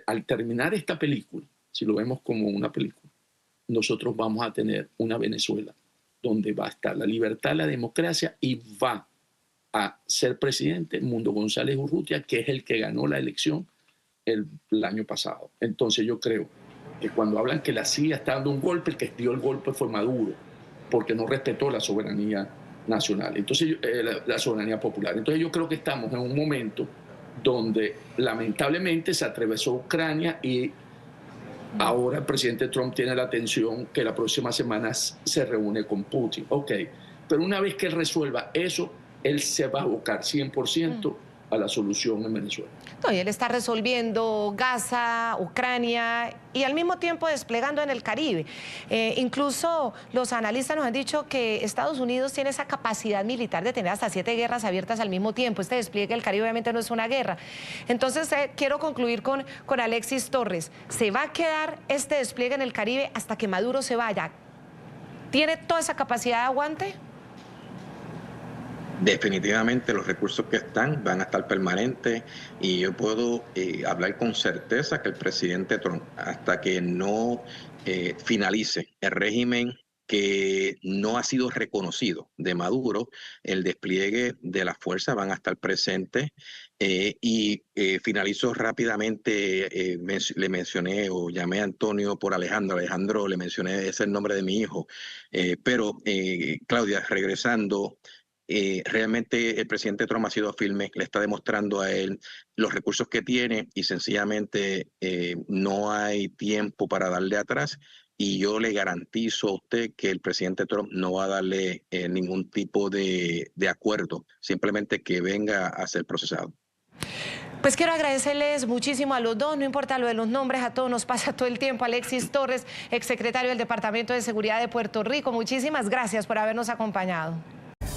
[SPEAKER 8] al terminar esta película, si lo vemos como una película, nosotros vamos a tener una Venezuela donde va a estar la libertad, la democracia, y va a ser presidente Mundo González Urrutia, que es el que ganó la elección el año pasado. Entonces yo creo que cuando hablan que la CIA está dando un golpe, el que dio el golpe fue Maduro, porque no respetó la soberanía nacional, entonces la soberanía popular. Entonces yo creo que estamos en un momento donde lamentablemente se atravesó Ucrania y ahora el presidente Trump tiene la atención que la próxima semana se reúne con Putin. Ok, pero una vez que él resuelva eso, él se va a abocar 100% a la solución en Venezuela.
[SPEAKER 2] No, y él está resolviendo Gaza, Ucrania y al mismo tiempo desplegando en el Caribe. Incluso los analistas nos han dicho que Estados Unidos tiene esa capacidad militar de tener hasta 7 guerras abiertas al mismo tiempo. Este despliegue del Caribe obviamente no es una guerra. Entonces quiero concluir con Alexis Torres. ¿Se va a quedar este despliegue en el Caribe hasta que Maduro se vaya? ¿Tiene toda esa capacidad de aguante?
[SPEAKER 7] Definitivamente los recursos que están van a estar permanentes y yo puedo hablar con certeza que el presidente Trump, hasta que no finalice el régimen que no ha sido reconocido de Maduro, el despliegue de las fuerzas van a estar presentes y finalizo rápidamente, le mencioné o llamé a Antonio por Alejandro, le mencioné, ese es el nombre de mi hijo, pero Claudia, regresando, realmente el presidente Trump ha sido firme, le está demostrando a él los recursos que tiene y sencillamente no hay tiempo para darle atrás y yo le garantizo a usted que el presidente Trump no va a darle ningún tipo de acuerdo, simplemente que venga a ser procesado.
[SPEAKER 2] Pues quiero agradecerles muchísimo a los dos, no importa lo de los nombres, a todos nos pasa todo el tiempo. Alexis Torres, exsecretario del Departamento de Seguridad de Puerto Rico, muchísimas gracias por habernos acompañado.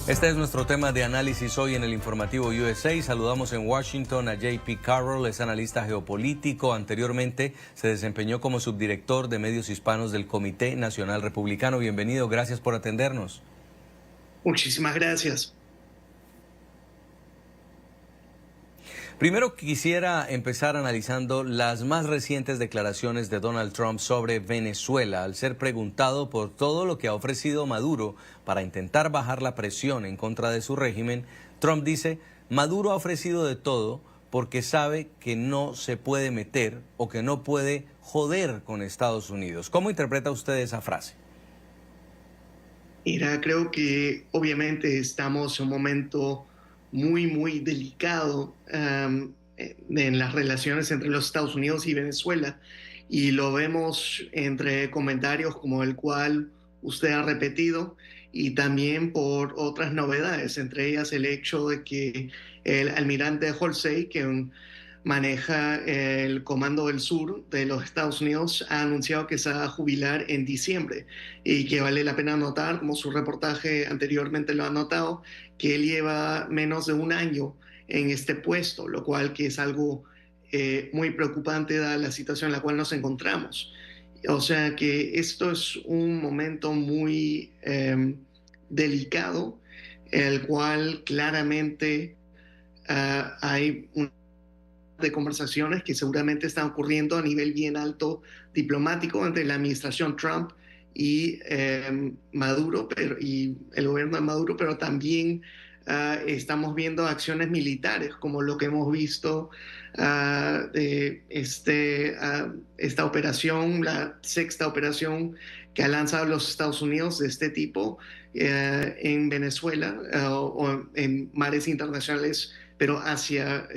[SPEAKER 12] Este es nuestro tema de análisis hoy en el informativo USA. Saludamos en Washington a JP Carroll, es analista geopolítico. Anteriormente se desempeñó como subdirector de medios hispanos del Comité Nacional Republicano. Bienvenido, gracias por atendernos.
[SPEAKER 13] Muchísimas gracias.
[SPEAKER 12] Primero quisiera empezar analizando las más recientes declaraciones de Donald Trump sobre Venezuela. Al ser preguntado por todo lo que ha ofrecido Maduro para intentar bajar la presión en contra de su régimen, Trump dice: Maduro ha ofrecido de todo porque sabe que no se puede meter o que no puede joder con Estados Unidos. ¿Cómo interpreta usted esa frase?
[SPEAKER 13] Mira, creo que obviamente estamos en un momento muy delicado en las relaciones entre los Estados Unidos y Venezuela, y lo vemos entre comentarios como el cual usted ha repetido y también por otras novedades, entre ellas el hecho de que el almirante Halsey, que maneja el Comando del Sur de los Estados Unidos, ha anunciado que se va a jubilar en diciembre y que vale la pena notar, como su reportaje anteriormente lo ha notado, que él lleva menos de un año en este puesto, lo cual que es algo muy preocupante dada la situación en la cual nos encontramos. O sea que esto es un momento muy delicado, el cual claramente hay de conversaciones que seguramente están ocurriendo a nivel bien alto diplomático entre la administración Trump y Maduro, y el gobierno de Maduro, pero también estamos viendo acciones militares como lo que hemos visto de esta operación, la sexta operación que ha lanzado los Estados Unidos de este tipo en Venezuela o en mares internacionales, pero hacia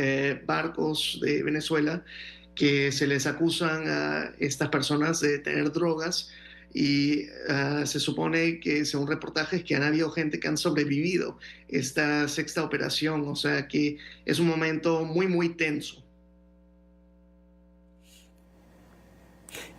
[SPEAKER 13] barcos de Venezuela, que se les acusan a estas personas de tener drogas y se supone que, según reportajes, que han habido gente que han sobrevivido esta sexta operación, o sea que es un momento muy tenso.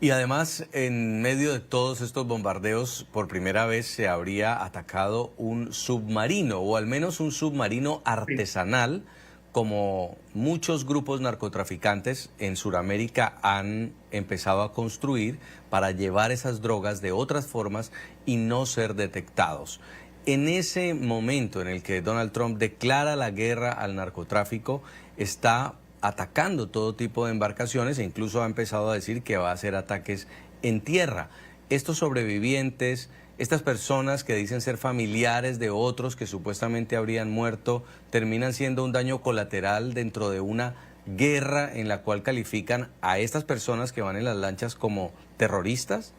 [SPEAKER 12] Y además, en medio de todos estos bombardeos, por primera vez se habría atacado un submarino, o al menos un submarino artesanal, como muchos grupos narcotraficantes en Sudamérica han empezado a construir para llevar esas drogas de otras formas y no ser detectados. En ese momento en el que Donald Trump declara la guerra al narcotráfico, está atacando todo tipo de embarcaciones e incluso ha empezado a decir que va a hacer ataques en tierra. Estos sobrevivientes, estas personas que dicen ser familiares de otros que supuestamente habrían muerto, terminan siendo un daño colateral dentro de una guerra en la cual califican a estas personas que van en las lanchas como terroristas.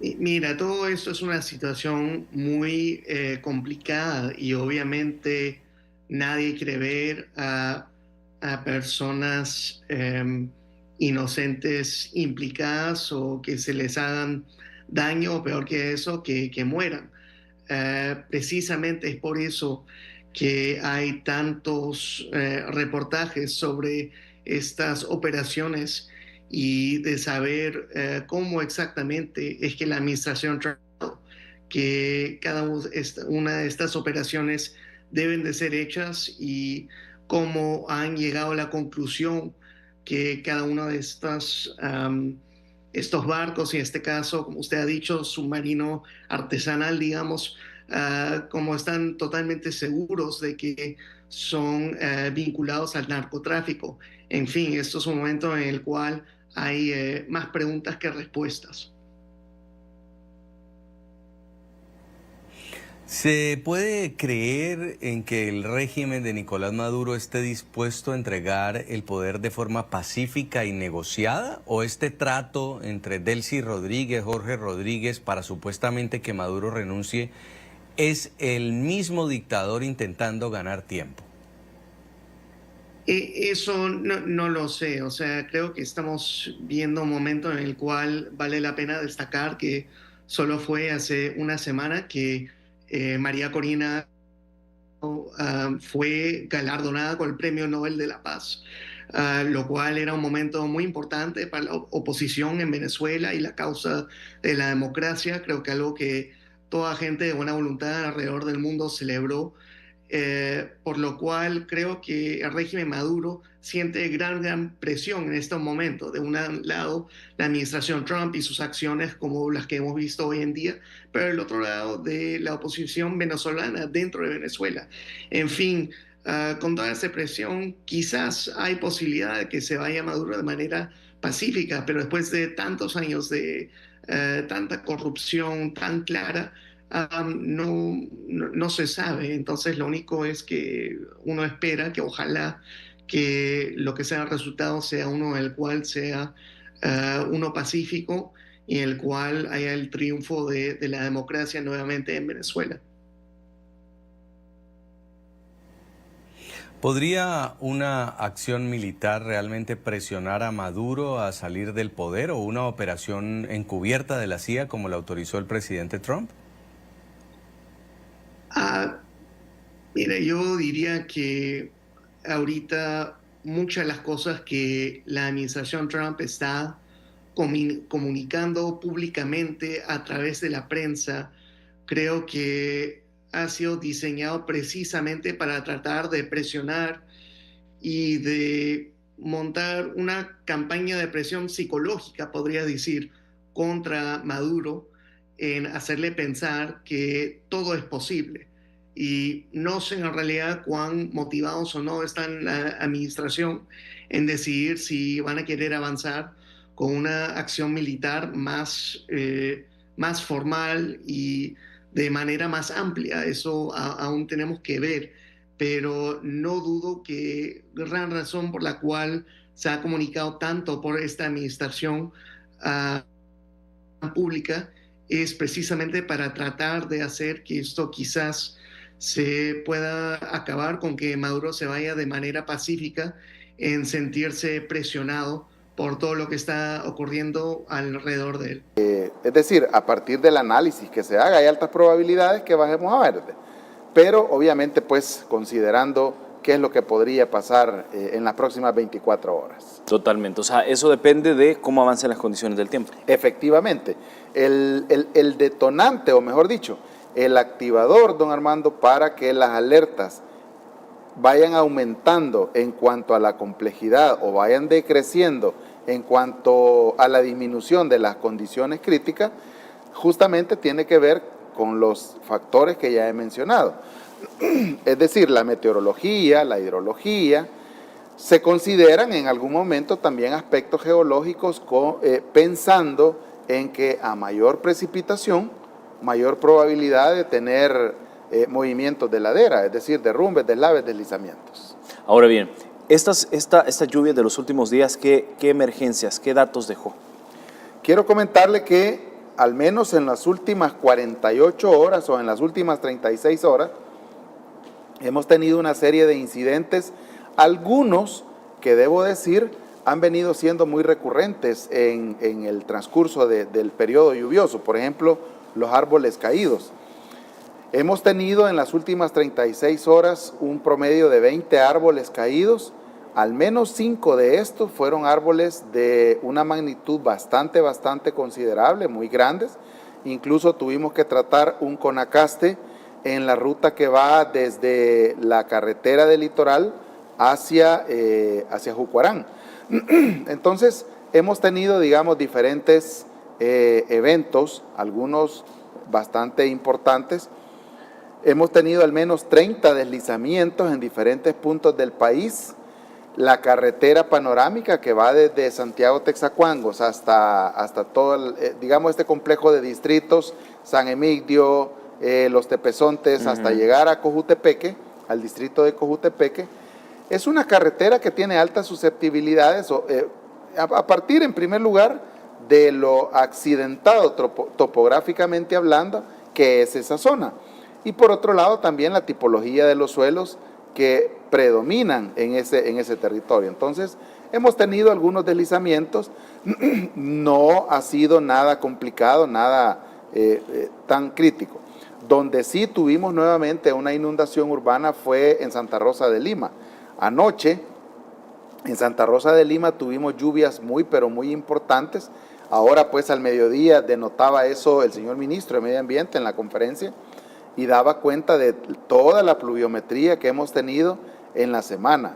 [SPEAKER 13] Mira, todo esto es una situación muy complicada y obviamente nadie quiere ver a personas inocentes implicadas o que se les hagan daño o peor que eso, que mueran. Precisamente es por eso que hay tantos reportajes sobre estas operaciones y de saber cómo exactamente es que la administración Trump, que cada una de estas operaciones deben de ser hechas y cómo han llegado a la conclusión que cada uno de estos barcos, y en este caso, como usted ha dicho, submarino artesanal, digamos, como están totalmente seguros de que son vinculados al narcotráfico. En fin, esto es un momento en el cual hay más preguntas que respuestas.
[SPEAKER 12] ¿Se puede creer en que el régimen de Nicolás Maduro esté dispuesto a entregar el poder de forma pacífica y negociada? ¿O este trato entre Delcy Rodríguez, Jorge Rodríguez, para supuestamente que Maduro renuncie, es el mismo dictador intentando ganar tiempo?
[SPEAKER 13] Eso no lo sé, o sea, creo que estamos viendo un momento en el cual vale la pena destacar que solo fue hace una semana que María Corina fue galardonada con el Premio Nobel de la Paz, lo cual era un momento muy importante para la oposición en Venezuela y la causa de la democracia. Creo que algo que toda gente de buena voluntad alrededor del mundo celebró, por lo cual creo que el régimen Maduro siente gran presión en estos momentos. De un lado, la administración Trump y sus acciones como las que hemos visto hoy en día, pero del otro lado, de la oposición venezolana dentro de Venezuela. En fin, con toda esa presión, quizás hay posibilidad de que se vaya Maduro de manera pacífica, pero después de tantos años de tanta corrupción tan clara, no se sabe. Entonces lo único es que uno espera que ojalá que lo que sea el resultado sea uno en el cual sea uno pacífico y en el cual haya el triunfo de la democracia nuevamente en Venezuela.
[SPEAKER 12] ¿Podría una acción militar realmente presionar a Maduro a salir del poder o una operación encubierta de la CIA como la autorizó el presidente Trump?
[SPEAKER 13] Mira, yo diría que ahorita muchas de las cosas que la administración Trump está comunicando públicamente a través de la prensa, creo que ha sido diseñado precisamente para tratar de presionar y de montar una campaña de presión psicológica, podría decir, contra Maduro, en hacerle pensar que todo es posible. Y no sé en realidad cuán motivados o no están la administración en decidir si van a querer avanzar con una acción militar más formal y de manera más amplia. Eso aún tenemos que ver, pero no dudo que gran razón por la cual se ha comunicado tanto por esta administración pública es precisamente para tratar de hacer que esto quizás se pueda acabar con que Maduro se vaya de manera pacífica, en sentirse presionado por todo lo que está ocurriendo alrededor de él.
[SPEAKER 14] Es decir, a partir del análisis que se haga, hay altas probabilidades que bajemos a verde. Pero obviamente, pues, considerando qué es lo que podría pasar en las próximas 24 horas.
[SPEAKER 15] Totalmente, o sea, eso depende de cómo avancen las condiciones del tiempo.
[SPEAKER 14] Efectivamente, el detonante, o mejor dicho, el activador, don Armando, para que las alertas vayan aumentando en cuanto a la complejidad o vayan decreciendo en cuanto a la disminución de las condiciones críticas, justamente tiene que ver con los factores que ya he mencionado. Es decir, la meteorología, la hidrología, se consideran en algún momento también aspectos geológicos pensando en que a mayor precipitación, mayor probabilidad de tener movimientos de ladera, es decir, derrumbes, deslaves, deslizamientos.
[SPEAKER 15] Ahora bien, esta lluvia de los últimos días, ¿qué emergencias, qué datos dejó?
[SPEAKER 14] Quiero comentarle que al menos en las últimas 48 horas o en las últimas 36 horas, hemos tenido una serie de incidentes, algunos que debo decir han venido siendo muy recurrentes en el transcurso del periodo lluvioso. Por ejemplo, los árboles caídos. Hemos tenido en las últimas 36 horas un promedio de 20 árboles caídos. Al menos 5 de estos fueron árboles de una magnitud bastante considerable, muy grandes. Incluso tuvimos que tratar un conacaste en la ruta que va desde la carretera del litoral hacia Jucuarán. Entonces, hemos tenido, digamos, diferentes eventos, algunos bastante importantes. Hemos tenido al menos 30 deslizamientos en diferentes puntos del país. La carretera panorámica que va desde Santiago Texacuangos hasta todo, digamos, este complejo de distritos, San Emigdio, Los Tepezontes, hasta llegar a Cojutepeque, al distrito de Cojutepeque, es una carretera que tiene altas susceptibilidades, a partir, en primer lugar, de lo accidentado topográficamente hablando, que es esa zona. Y por otro lado, también la tipología de los suelos que predominan en ese territorio. Entonces, hemos tenido algunos deslizamientos, no ha sido nada complicado, nada tan crítico. Donde sí tuvimos nuevamente una inundación urbana fue en Santa Rosa de Lima. Anoche, en Santa Rosa de Lima tuvimos lluvias pero muy importantes. Ahora pues al mediodía denotaba eso el señor ministro de Medio Ambiente en la conferencia y daba cuenta de toda la pluviometría que hemos tenido en la semana.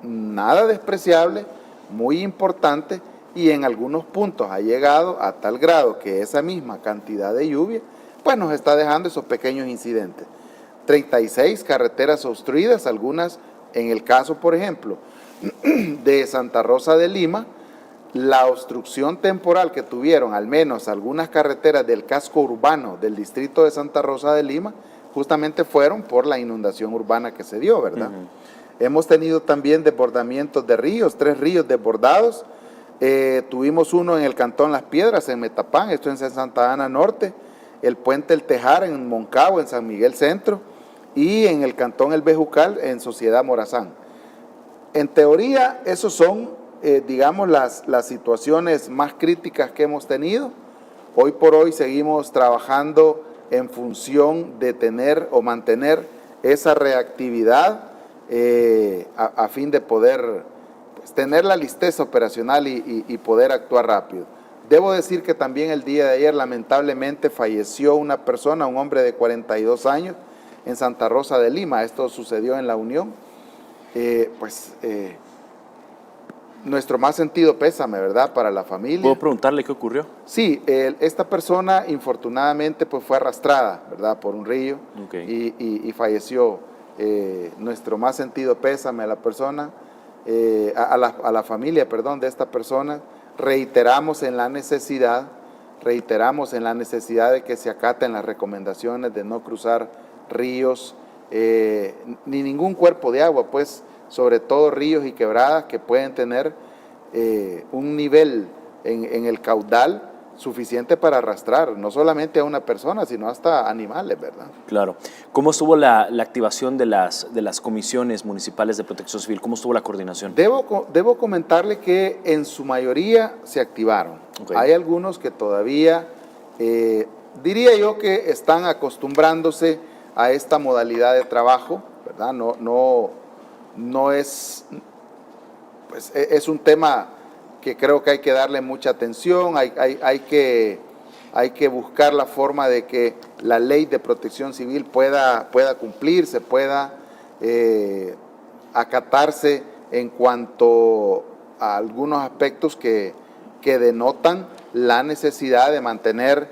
[SPEAKER 14] Nada despreciable, muy importante, y en algunos puntos ha llegado a tal grado que esa misma cantidad de lluvia pues nos está dejando esos pequeños incidentes. 36 carreteras obstruidas, algunas, en el caso, por ejemplo, de Santa Rosa de Lima, la obstrucción temporal que tuvieron al menos algunas carreteras del casco urbano del distrito de Santa Rosa de Lima, justamente fueron por la inundación urbana que se dio, ¿verdad? Hemos tenido también desbordamientos de ríos, 3 ríos desbordados. Tuvimos uno en el Cantón Las Piedras, en Metapán, esto es en Santa Ana Norte, el Puente El Tejar en Moncagua, en San Miguel Centro, y en el Cantón El Bejucal, en Sociedad Morazán. En teoría, esos son, digamos, las situaciones más críticas que hemos tenido. Hoy por hoy seguimos trabajando en función de tener o mantener esa reactividad a fin de poder pues, tener la listeza operacional y poder actuar rápido. Debo decir que también el día de ayer lamentablemente falleció una persona, un hombre de 42 años, en Santa Rosa de Lima. Esto sucedió en La Unión. Nuestro más sentido pésame, ¿verdad?, para la familia.
[SPEAKER 15] ¿Puedo preguntarle qué ocurrió?
[SPEAKER 14] Sí, esta persona infortunadamente pues fue arrastrada, ¿verdad?, por un río y falleció. Nuestro más sentido pésame a la persona, a la familia, perdón, de esta persona. Reiteramos en la necesidad de que se acaten las recomendaciones de no cruzar ríos, ni ningún cuerpo de agua, pues, sobre todo ríos y quebradas que pueden tener un nivel en el caudal suficiente para arrastrar no solamente a una persona, sino hasta animales, ¿verdad?
[SPEAKER 15] Claro. ¿Cómo estuvo la activación de las comisiones municipales de protección civil? ¿Cómo estuvo la coordinación?
[SPEAKER 14] Debo comentarle que en su mayoría se activaron. Hay algunos que todavía, diría yo que están acostumbrándose a esta modalidad de trabajo, ¿verdad? no es, pues, es un tema que creo que hay que darle mucha atención, hay que buscar la forma de que la ley de protección civil pueda cumplirse, pueda acatarse en cuanto a algunos aspectos que denotan la necesidad de mantener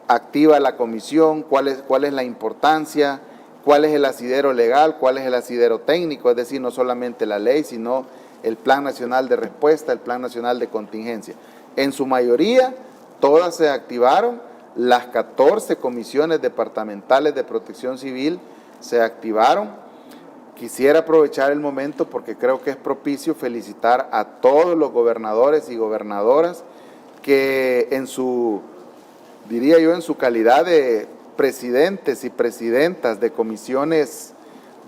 [SPEAKER 14] activa la comisión, cuál es la importancia, cuál es el asidero legal, cuál es el asidero técnico, es decir, no solamente la ley, sino el Plan Nacional de Respuesta, el Plan Nacional de Contingencia. En su mayoría, todas se activaron, las 14 comisiones departamentales de protección civil se activaron. Quisiera aprovechar el momento porque creo que es propicio felicitar a todos los gobernadores y gobernadoras que en su calidad de presidentes y presidentas de comisiones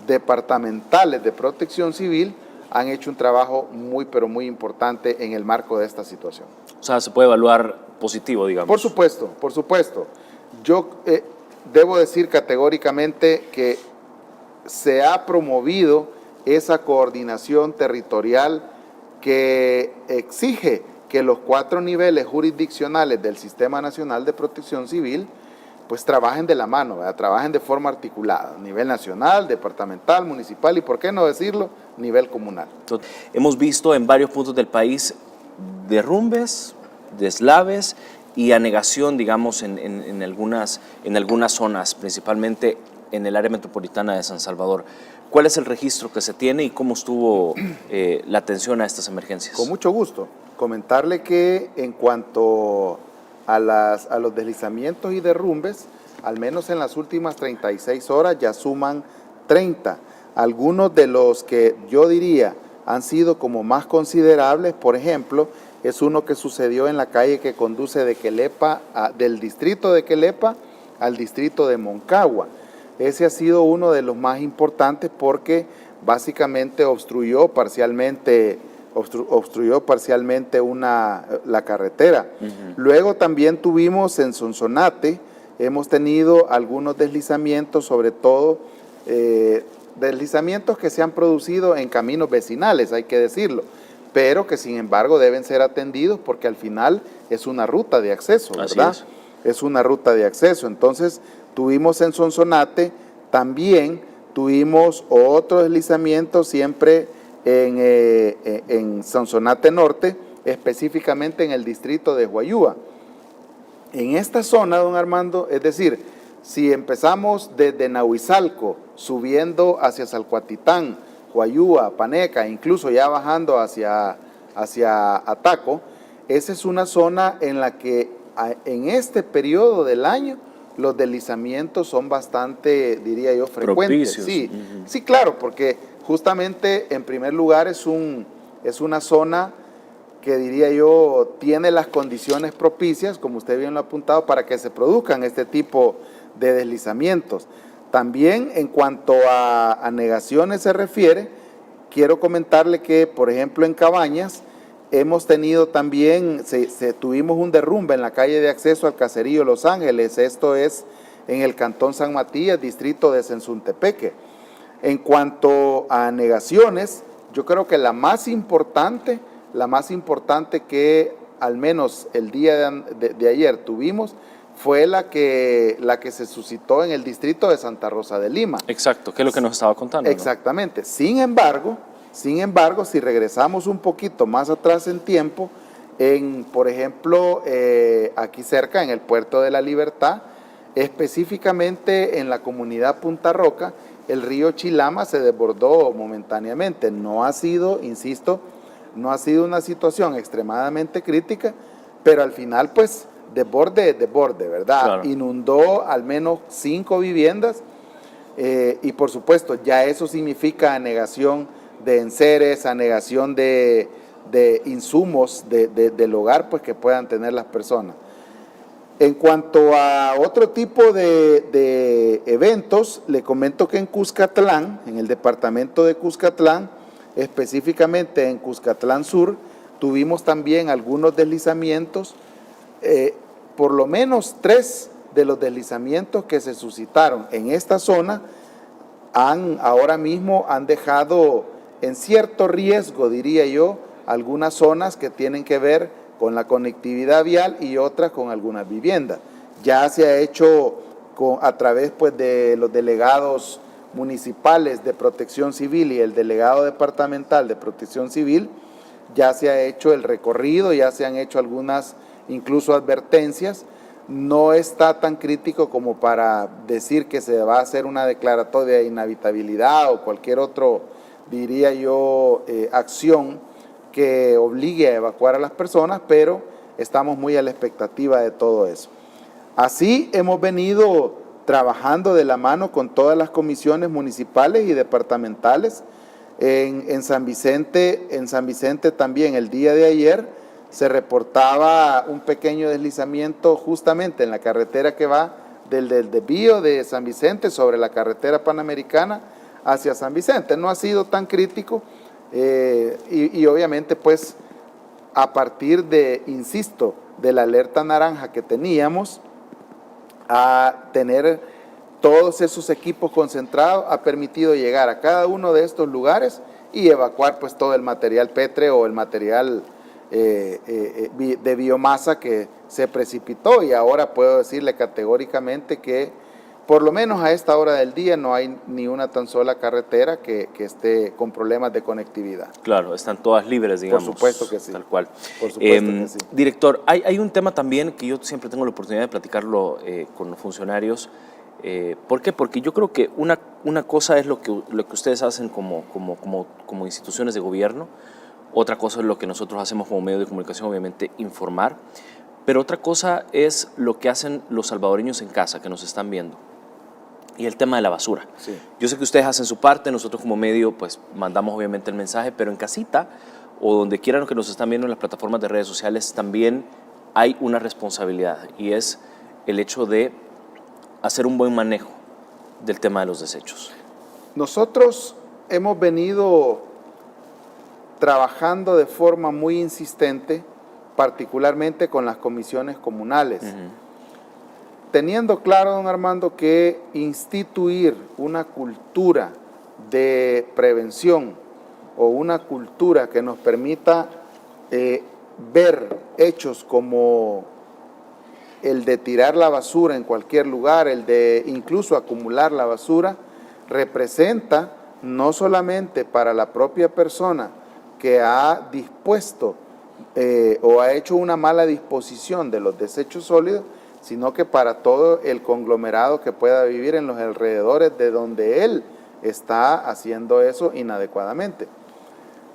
[SPEAKER 14] departamentales de protección civil han hecho un trabajo muy, pero muy importante en el marco de esta situación.
[SPEAKER 15] O sea, se puede evaluar positivo, digamos.
[SPEAKER 14] Por supuesto, por supuesto. Yo debo decir categóricamente que se ha promovido esa coordinación territorial que exige que los 4 niveles jurisdiccionales del Sistema Nacional de Protección Civil pues trabajen de la mano, ¿verdad? Trabajen de forma articulada, a nivel nacional, departamental, municipal y, por qué no decirlo, nivel comunal.
[SPEAKER 15] Hemos visto en varios puntos del país derrumbes, deslaves y anegación, digamos, en algunas zonas, principalmente en el área metropolitana de San Salvador. ¿Cuál es el registro que se tiene y cómo estuvo la atención a estas emergencias?
[SPEAKER 14] Con mucho gusto. Comentarle que en cuanto a los deslizamientos y derrumbes, al menos en las últimas 36 horas ya suman 30. Algunos de los que yo diría han sido como más considerables, por ejemplo, es uno que sucedió en la calle que conduce de Quelepa, del distrito de Quelepa al distrito de Moncagua. Ese ha sido uno de los más importantes porque básicamente obstruyó parcialmente la carretera. Luego también tuvimos en Sonsonate, hemos tenido algunos deslizamientos, sobre todo deslizamientos que se han producido en caminos vecinales, hay que decirlo, pero que sin embargo deben ser atendidos porque al final es una ruta de acceso, ¿verdad? Es una ruta de acceso. Entonces tuvimos en Sonsonate, también tuvimos otro deslizamiento siempre en Sonsonate Norte, específicamente en el distrito de Huayúa. En esta zona, don Armando, es decir, si empezamos desde Nahuizalco, subiendo hacia Salcuatitán, Huayúa, Paneca, incluso ya bajando hacia Ataco, esa es una zona en la que en este periodo del año los deslizamientos son bastante, diría yo, frecuentes.
[SPEAKER 15] Propicios.
[SPEAKER 14] Sí, sí, claro, porque justamente en primer lugar es una zona que diría yo tiene las condiciones propicias, como usted bien lo ha apuntado, para que se produzcan este tipo de deslizamientos. También en cuanto a anegaciones se refiere, quiero comentarle que, por ejemplo, en Cabañas hemos tenido también, tuvimos un derrumbe en la calle de acceso al caserío Los Ángeles, esto es en el cantón San Matías, distrito de Sensuntepeque. En cuanto a anegaciones, yo creo que la más importante que al menos el día de ayer tuvimos fue la que se suscitó en el distrito de Santa Rosa de Lima.
[SPEAKER 15] Exacto, que es lo que nos estaba contando.
[SPEAKER 14] Exactamente. ¿No? Sin embargo, si regresamos un poquito más atrás en tiempo, por ejemplo, aquí cerca, en el Puerto de la Libertad, específicamente en la comunidad Punta Roca, el río Chilama se desbordó momentáneamente. No ha sido, insisto, no ha sido una situación extremadamente crítica, pero al final, pues, desborde, ¿verdad? Claro. Inundó al menos 5 viviendas y, por supuesto, ya eso significa anegación de enseres, anegación de insumos del hogar, pues, que puedan tener las personas. En cuanto a otro tipo de eventos, le comento que en Cuscatlán, en el departamento de Cuscatlán, específicamente en Cuscatlán Sur, tuvimos también algunos deslizamientos, por lo menos 3 de los deslizamientos que se suscitaron en esta zona ahora mismo han dejado en cierto riesgo, diría yo, algunas zonas que tienen que ver con la conectividad vial y otras con algunas viviendas. Ya se ha hecho a través pues, de los delegados municipales de Protección Civil y el delegado departamental de Protección Civil, ya se ha hecho el recorrido, ya se han hecho algunas incluso advertencias. No está tan crítico como para decir que se va a hacer una declaratoria de inhabitabilidad o cualquier otro, diría yo, acción que obligue a evacuar a las personas, pero estamos muy a la expectativa de todo eso. Así hemos venido trabajando de la mano con todas las comisiones municipales y departamentales. En San Vicente también el día de ayer se reportaba un pequeño deslizamiento justamente en la carretera que va del desvío de San Vicente sobre la carretera panamericana hacia San Vicente. No ha sido tan crítico y obviamente pues a partir de, insisto, de la alerta naranja que teníamos, a tener todos esos equipos concentrados ha permitido llegar a cada uno de estos lugares y evacuar pues todo el material pétreo o el material de biomasa que se precipitó, y ahora puedo decirle categóricamente que por lo menos a esta hora del día no hay ni una tan sola carretera que esté con problemas de conectividad.
[SPEAKER 15] Claro, están todas libres, digamos.
[SPEAKER 14] Por supuesto que sí.
[SPEAKER 15] Tal cual.
[SPEAKER 14] Por supuesto que sí.
[SPEAKER 15] Director, hay un tema también que yo siempre tengo la oportunidad de platicarlo con los funcionarios. ¿Por qué? Porque yo creo que una cosa es lo que ustedes hacen como instituciones de gobierno, otra cosa es lo que nosotros hacemos como medio de comunicación, obviamente informar, pero otra cosa es lo que hacen los salvadoreños en casa que nos están viendo. Y el tema de la basura.
[SPEAKER 14] Sí.
[SPEAKER 15] Yo sé que ustedes hacen su parte, nosotros como medio pues mandamos obviamente el mensaje, pero en casita o donde quieran que nos están viendo en las plataformas de redes sociales también hay una responsabilidad, y es el hecho de hacer un buen manejo del tema de los desechos.
[SPEAKER 14] Nosotros hemos venido trabajando de forma muy insistente, particularmente con las comisiones comunales, teniendo claro, don Armando, que instituir una cultura de prevención o una cultura que nos permita ver hechos como el de tirar la basura en cualquier lugar, el de incluso acumular la basura, representa no solamente para la propia persona que ha dispuesto o ha hecho una mala disposición de los desechos sólidos, sino que para todo el conglomerado que pueda vivir en los alrededores de donde él está haciendo eso inadecuadamente.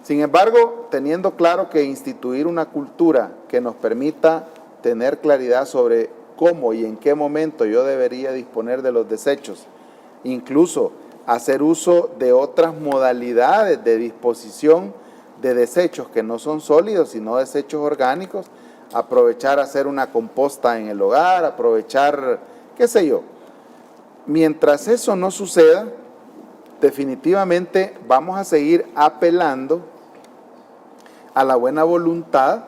[SPEAKER 14] Sin embargo, teniendo claro que instituir una cultura que nos permita tener claridad sobre cómo y en qué momento yo debería disponer de los desechos, incluso hacer uso de otras modalidades de disposición de desechos que no son sólidos, sino desechos orgánicos, aprovechar hacer una composta en el hogar, aprovechar, qué sé yo. Mientras eso no suceda, definitivamente vamos a seguir apelando a la buena voluntad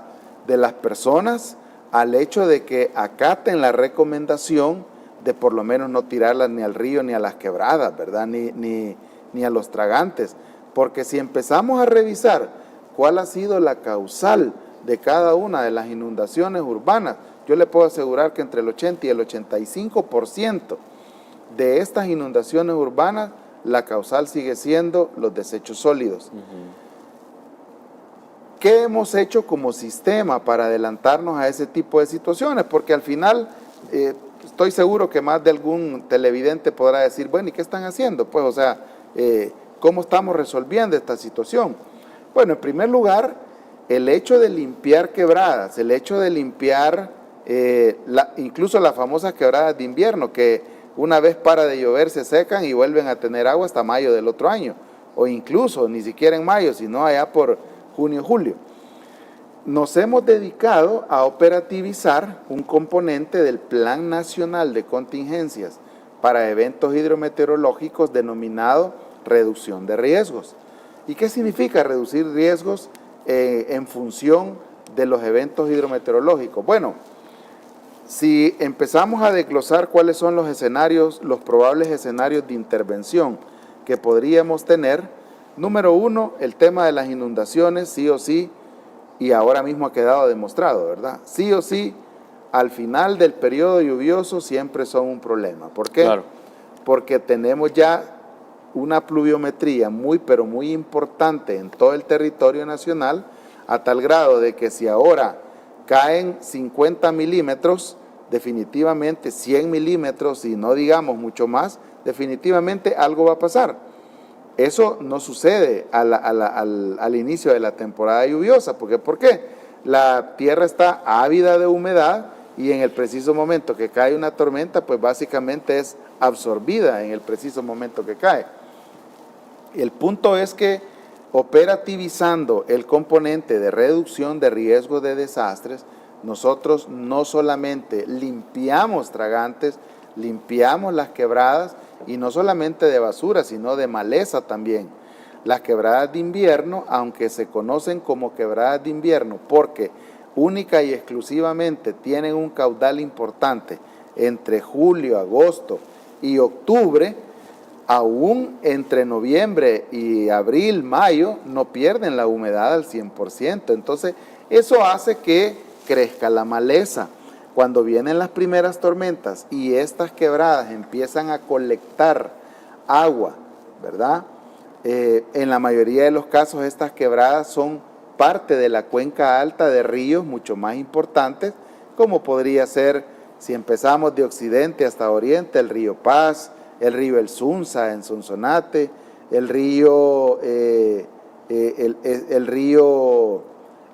[SPEAKER 14] de las personas, al hecho de que acaten la recomendación de por lo menos no tirarlas ni al río ni a las quebradas, ¿verdad? Ni a los tragantes. Porque si empezamos a revisar cuál ha sido la causal de cada una de las inundaciones urbanas, yo le puedo asegurar que entre el 80 y el 85% de estas inundaciones urbanas, la causal sigue siendo los desechos sólidos. ¿Qué hemos hecho como sistema para adelantarnos a ese tipo de situaciones? Porque al final, estoy seguro que más de algún televidente podrá decir, bueno, ¿y qué están haciendo? Pues, o sea, ¿cómo estamos resolviendo esta situación? Bueno, en primer lugar, el hecho de limpiar quebradas, el hecho de limpiar incluso las famosas quebradas de invierno, que una vez para de llover se secan y vuelven a tener agua hasta mayo del otro año, o incluso ni siquiera en mayo, sino allá por junio, julio. Nos hemos dedicado a operativizar un componente del Plan Nacional de Contingencias para Eventos Hidrometeorológicos denominado reducción de riesgos. ¿Y qué significa reducir riesgos en función de los eventos hidrometeorológicos? Bueno, si empezamos a desglosar cuáles son los escenarios, los probables escenarios de intervención que podríamos tener, Número uno, el tema de las inundaciones, sí o sí, y ahora mismo ha quedado demostrado, ¿verdad? Sí o sí, al final del periodo lluvioso siempre son un problema. ¿Por qué?
[SPEAKER 15] Claro.
[SPEAKER 14] Porque tenemos ya una pluviometría muy, pero muy importante en todo el territorio nacional, a tal grado de que si ahora caen 50 milímetros, definitivamente 100 milímetros, y no digamos mucho más, definitivamente algo va a pasar. Eso no sucede al inicio de la temporada lluviosa. ¿Por qué? La tierra está ávida de humedad y en el preciso momento que cae una tormenta, pues básicamente es absorbida en el preciso momento que cae. El punto es que operativizando el componente de reducción de riesgo de desastres, nosotros no solamente limpiamos tragantes, limpiamos las quebradas, y no solamente de basura, sino de maleza también. Las quebradas de invierno, aunque se conocen como quebradas de invierno, porque única y exclusivamente tienen un caudal importante entre julio, agosto y octubre, aún entre noviembre y abril, mayo, no pierden la humedad al 100%. Entonces, eso hace que crezca la maleza. Cuando vienen las primeras tormentas y estas quebradas empiezan a colectar agua, ¿verdad? En la mayoría de los casos estas quebradas son parte de la cuenca alta de ríos mucho más importantes, como podría ser, si empezamos de occidente hasta oriente, el río Paz, el río El Sunza en Sonsonate, el río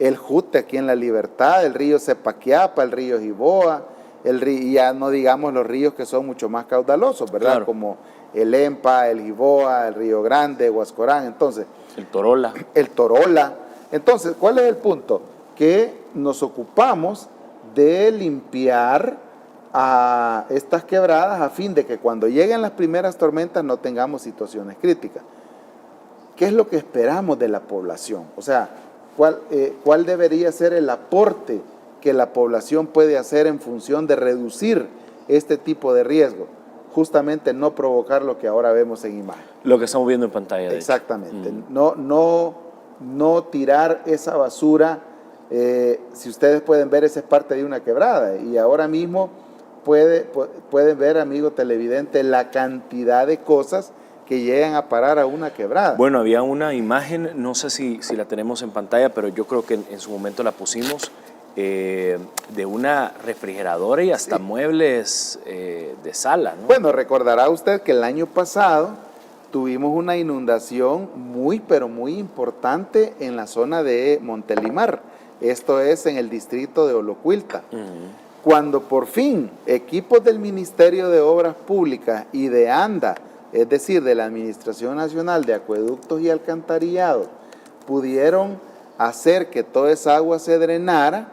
[SPEAKER 14] El Jute aquí en La Libertad, el río Cepaquiapa, el río Jiboa, y ya no digamos los ríos que son mucho más caudalosos, ¿verdad? Claro. Como el Empa, el Jiboa, el Río Grande, Huascorán, entonces.
[SPEAKER 15] El Torola.
[SPEAKER 14] El Torola. Entonces, ¿cuál es el punto? Que nos ocupamos de limpiar a estas quebradas a fin de que cuando lleguen las primeras tormentas no tengamos situaciones críticas. ¿Qué es lo que esperamos de la población? O sea, ¿cuál debería ser el aporte que la población puede hacer en función de reducir este tipo de riesgo? Justamente no provocar lo que ahora vemos en imagen.
[SPEAKER 15] Lo que estamos viendo en pantalla.
[SPEAKER 14] Exactamente. No tirar esa basura. Si ustedes pueden ver, esa es parte de una quebrada. Y ahora mismo pueden ver, amigo televidente, la cantidad de cosas que llegan a parar a una quebrada.
[SPEAKER 15] Bueno, había una imagen, no sé si la tenemos en pantalla, pero yo creo que en su momento la pusimos, de una refrigeradora y hasta muebles de sala, ¿no?
[SPEAKER 14] Bueno, recordará usted que el año pasado tuvimos una inundación muy, pero muy importante en la zona de Montelimar. Esto es en el distrito de Olocuilta. Cuando por fin equipos del Ministerio de Obras Públicas y de ANDA, es decir, de la Administración Nacional de Acueductos y Alcantarillado, pudieron hacer que toda esa agua se drenara,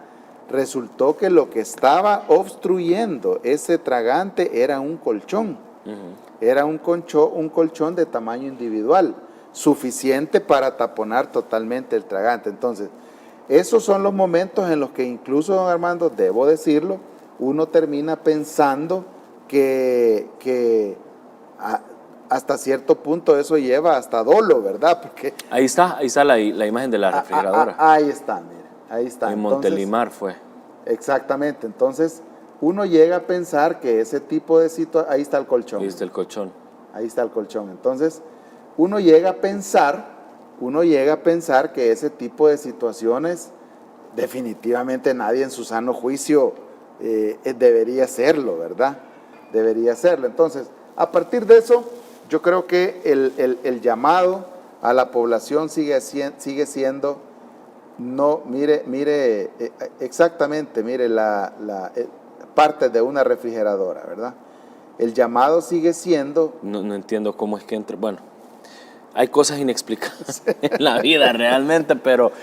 [SPEAKER 14] resultó que lo que estaba obstruyendo ese tragante era un colchón. Era un colchón de tamaño individual, suficiente para taponar totalmente el tragante. Entonces, esos son los momentos en los que incluso, don Armando, debo decirlo, uno termina pensando que hasta cierto punto eso lleva hasta dolo, ¿verdad? Porque
[SPEAKER 15] ahí está la imagen de la refrigeradora.
[SPEAKER 14] Ahí está, mire, ahí está.
[SPEAKER 15] En Montelimar fue.
[SPEAKER 14] Exactamente, entonces uno llega a pensar que ese tipo de situación, ahí está el colchón.
[SPEAKER 15] Ahí está el colchón.
[SPEAKER 14] Ahí está el colchón. Entonces, uno llega a pensar que ese tipo de situaciones, definitivamente nadie en su sano juicio debería hacerlo, ¿verdad? Debería hacerlo. Entonces, a partir de eso, yo creo que el llamado a la población sigue siendo, no, mire exactamente, mire la parte de una refrigeradora, ¿verdad? El llamado sigue siendo...
[SPEAKER 15] No entiendo cómo es que entra, bueno, hay cosas inexplicables en la vida realmente, pero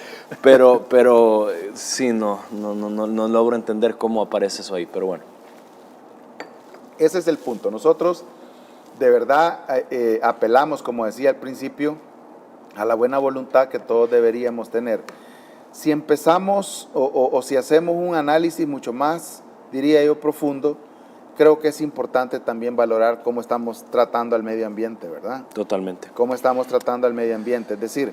[SPEAKER 15] sí, no logro entender cómo aparece eso ahí, pero bueno.
[SPEAKER 14] Ese es el punto. Nosotros de verdad apelamos, como decía al principio, a la buena voluntad que todos deberíamos tener. Si empezamos o si hacemos un análisis mucho más, diría yo, profundo, creo que es importante también valorar cómo estamos tratando al medio ambiente, ¿verdad?
[SPEAKER 15] Totalmente.
[SPEAKER 14] Cómo estamos tratando al medio ambiente. Es decir,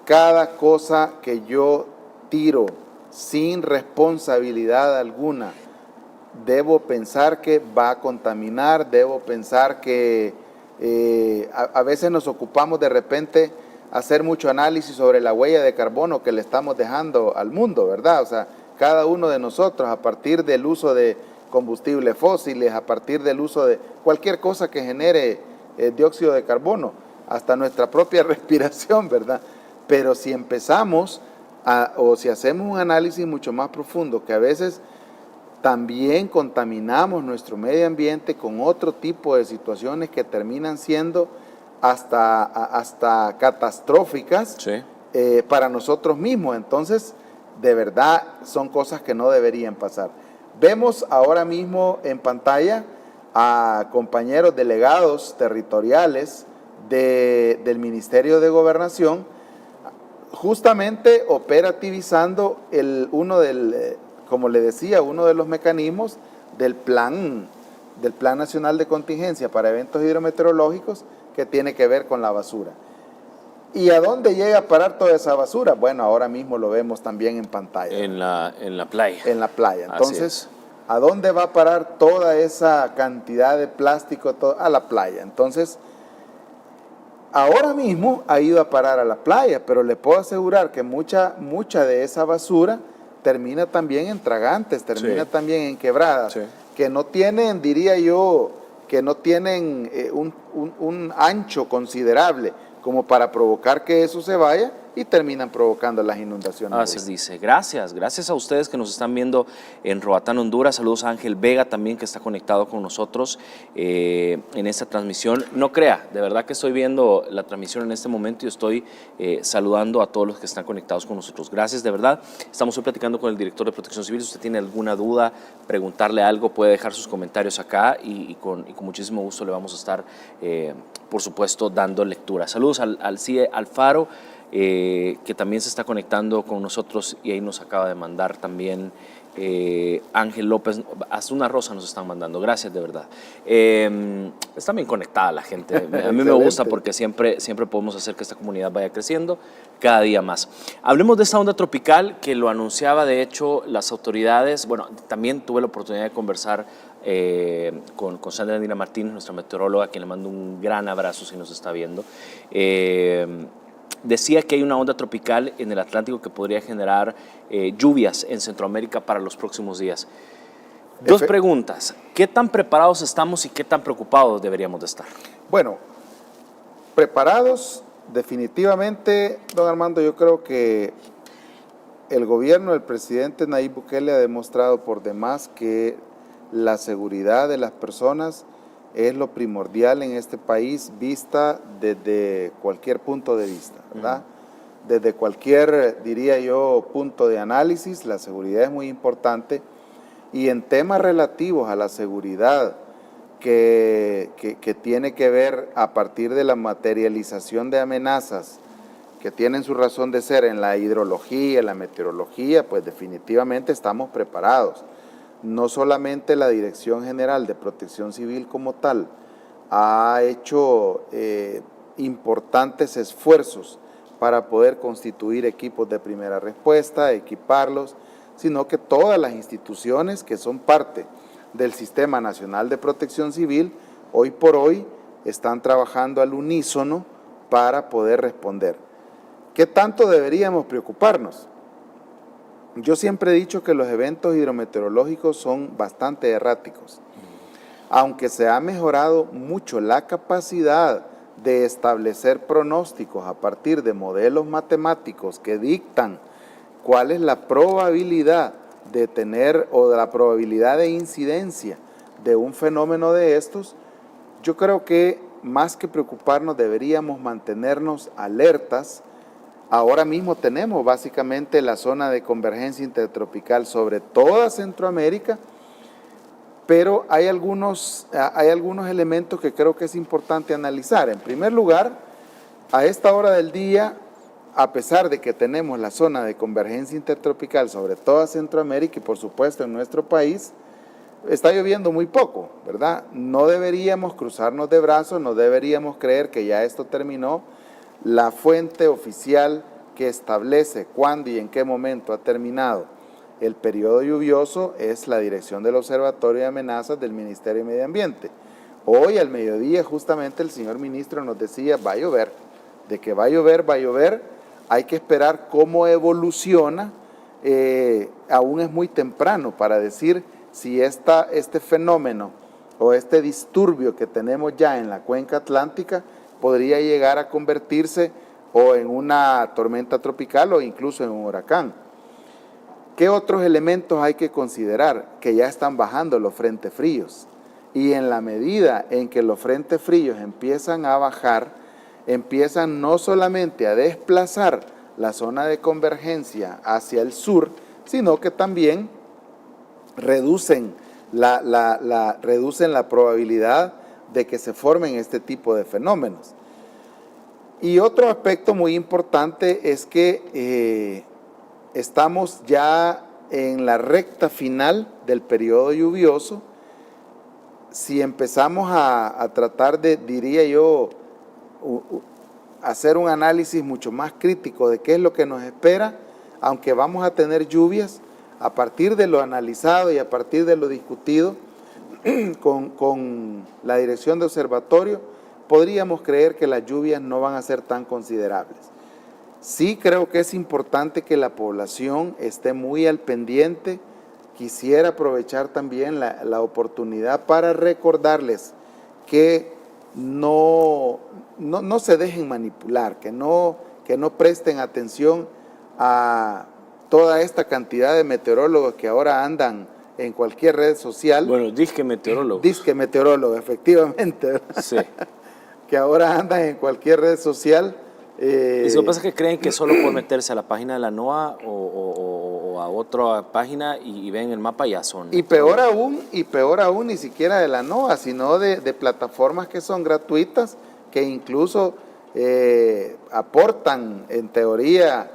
[SPEAKER 14] cada cosa que yo tiro sin responsabilidad alguna, debo pensar que va a contaminar, debo pensar que a veces nos ocupamos de repente hacer mucho análisis sobre la huella de carbono que le estamos dejando al mundo, ¿verdad? O sea, cada uno de nosotros, a partir del uso de combustibles fósiles, a partir del uso de cualquier cosa que genere dióxido de carbono, hasta nuestra propia respiración, ¿verdad? Pero si empezamos o si hacemos un análisis mucho más profundo, que a veces también contaminamos nuestro medio ambiente con otro tipo de situaciones que terminan siendo hasta catastróficas, sí, para nosotros mismos. Entonces, de verdad, son cosas que no deberían pasar. Vemos ahora mismo en pantalla a compañeros delegados territoriales del Ministerio de Gobernación, justamente operativizando como le decía, uno de los mecanismos del Plan Nacional de Contingencia para Eventos Hidrometeorológicos, que tiene que ver con la basura. ¿Y a dónde llega a parar toda esa basura? Bueno, ahora mismo lo vemos también en pantalla.
[SPEAKER 15] En la playa.
[SPEAKER 14] En la playa. Entonces, ¿a dónde va a parar toda esa cantidad de plástico? A la playa. Entonces, ahora mismo ha ido a parar a la playa, pero le puedo asegurar que mucha de esa basura termina también en tragantes, termina también en quebradas, que no tienen, diría yo, que no tienen un ancho considerable como para provocar que eso se vaya, y terminan provocando las inundaciones.
[SPEAKER 15] Así dice. Gracias a ustedes que nos están viendo en Roatán, Honduras. Saludos a Ángel Vega también, que está conectado con nosotros en esta transmisión. No crea, de verdad que estoy viendo la transmisión en este momento y estoy saludando a todos los que están conectados con nosotros. Gracias, de verdad. Estamos hoy platicando con el director de Protección Civil. Si usted tiene alguna duda, preguntarle algo, puede dejar sus comentarios acá y con muchísimo gusto le vamos a estar, por supuesto, dando lectura. Saludos al CIE Alfaro, que también se está conectando con nosotros, y ahí nos acaba de mandar también Ángel López, hasta una rosa nos están mandando. Gracias, de verdad. Está bien conectada la gente. A mí me gusta porque siempre podemos hacer que esta comunidad vaya creciendo cada día más. Hablemos de esta onda tropical que lo anunciaba, de hecho, las autoridades. Bueno, también tuve la oportunidad de conversar con Sandra Dina Martínez, nuestra meteoróloga, a quien le mando un gran abrazo si nos está viendo. Decía que hay una onda tropical en el Atlántico que podría generar lluvias en Centroamérica para los próximos días. Dos preguntas. ¿Qué tan preparados estamos y qué tan preocupados deberíamos de estar?
[SPEAKER 14] Bueno, preparados definitivamente, don Armando. Yo creo que el gobierno del presidente Nayib Bukele ha demostrado por demás que la seguridad de las personas es lo primordial en este país, vista desde cualquier punto de vista, ¿verdad? Desde cualquier, diría yo, punto de análisis, la seguridad es muy importante, y en temas relativos a la seguridad que tiene que ver a partir de la materialización de amenazas que tienen su razón de ser en la hidrología, en la meteorología, pues definitivamente estamos preparados. No solamente la Dirección General de Protección Civil como tal ha hecho importantes esfuerzos para poder constituir equipos de primera respuesta, equiparlos, sino que todas las instituciones que son parte del Sistema Nacional de Protección Civil, hoy por hoy están trabajando al unísono para poder responder. ¿Qué tanto deberíamos preocuparnos? Yo siempre he dicho que los eventos hidrometeorológicos son bastante erráticos. Aunque se ha mejorado mucho la capacidad de establecer pronósticos a partir de modelos matemáticos que dictan cuál es la probabilidad de tener o de la probabilidad de incidencia de un fenómeno de estos, yo creo que más que preocuparnos deberíamos mantenernos alertas. Ahora mismo tenemos básicamente la zona de convergencia intertropical sobre toda Centroamérica, pero hay algunos elementos que creo que es importante analizar. En primer lugar, a esta hora del día, a pesar de que tenemos la zona de convergencia intertropical sobre toda Centroamérica y por supuesto en nuestro país, está lloviendo muy poco, ¿verdad? No deberíamos cruzarnos de brazos, no deberíamos creer que ya esto terminó. La fuente oficial que establece cuándo y en qué momento ha terminado el periodo lluvioso es la Dirección del Observatorio de Amenazas del Ministerio de Medio Ambiente. Hoy al mediodía justamente el señor ministro nos decía, va a llover, de que va a llover, hay que esperar cómo evoluciona, aún es muy temprano para decir si este fenómeno o este disturbio que tenemos ya en la cuenca atlántica podría llegar a convertirse o en una tormenta tropical o incluso en un huracán. ¿Qué otros elementos hay que considerar? Que ya están bajando los frentes fríos. Y en la medida en que los frentes fríos empiezan a bajar, empiezan no solamente a desplazar la zona de convergencia hacia el sur, sino que también reducen la probabilidad de que se formen este tipo de fenómenos. Y otro aspecto muy importante es que estamos ya en la recta final del periodo lluvioso. Si empezamos a tratar de, diría yo, hacer un análisis mucho más crítico de qué es lo que nos espera, aunque vamos a tener lluvias, a partir de lo analizado y a partir de lo discutido con la dirección de observatorio, podríamos creer que las lluvias no van a ser tan considerables. Sí creo que es importante que la población esté muy al pendiente. Quisiera aprovechar también la oportunidad para recordarles que no se dejen manipular, que no presten atención a toda esta cantidad de meteorólogos que ahora andan en cualquier red social.
[SPEAKER 15] Bueno, disque meteorólogos.
[SPEAKER 14] Disque meteorólogos, efectivamente.
[SPEAKER 15] Sí.
[SPEAKER 14] Que ahora andan en cualquier red social.
[SPEAKER 15] Y lo que pasa es que creen que solo por meterse a la página de la NOAA o a otra página y ven el mapa ya son.
[SPEAKER 14] Y peor aún, ni siquiera de la NOAA, sino de plataformas que son gratuitas, que incluso aportan en teoría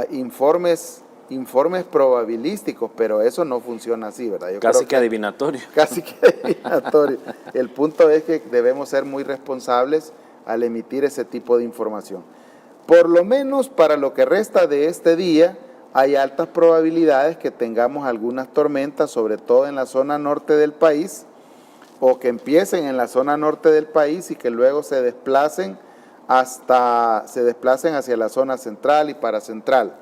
[SPEAKER 14] informes probabilísticos, pero eso no funciona así, ¿verdad?
[SPEAKER 15] Casi que adivinatorio.
[SPEAKER 14] Casi que adivinatorio. El punto es que debemos ser muy responsables al emitir ese tipo de información. Por lo menos para lo que resta de este día, hay altas probabilidades que tengamos algunas tormentas, sobre todo en la zona norte del país, o que empiecen en la zona norte del país y que luego se desplacen hacia la zona central y paracentral.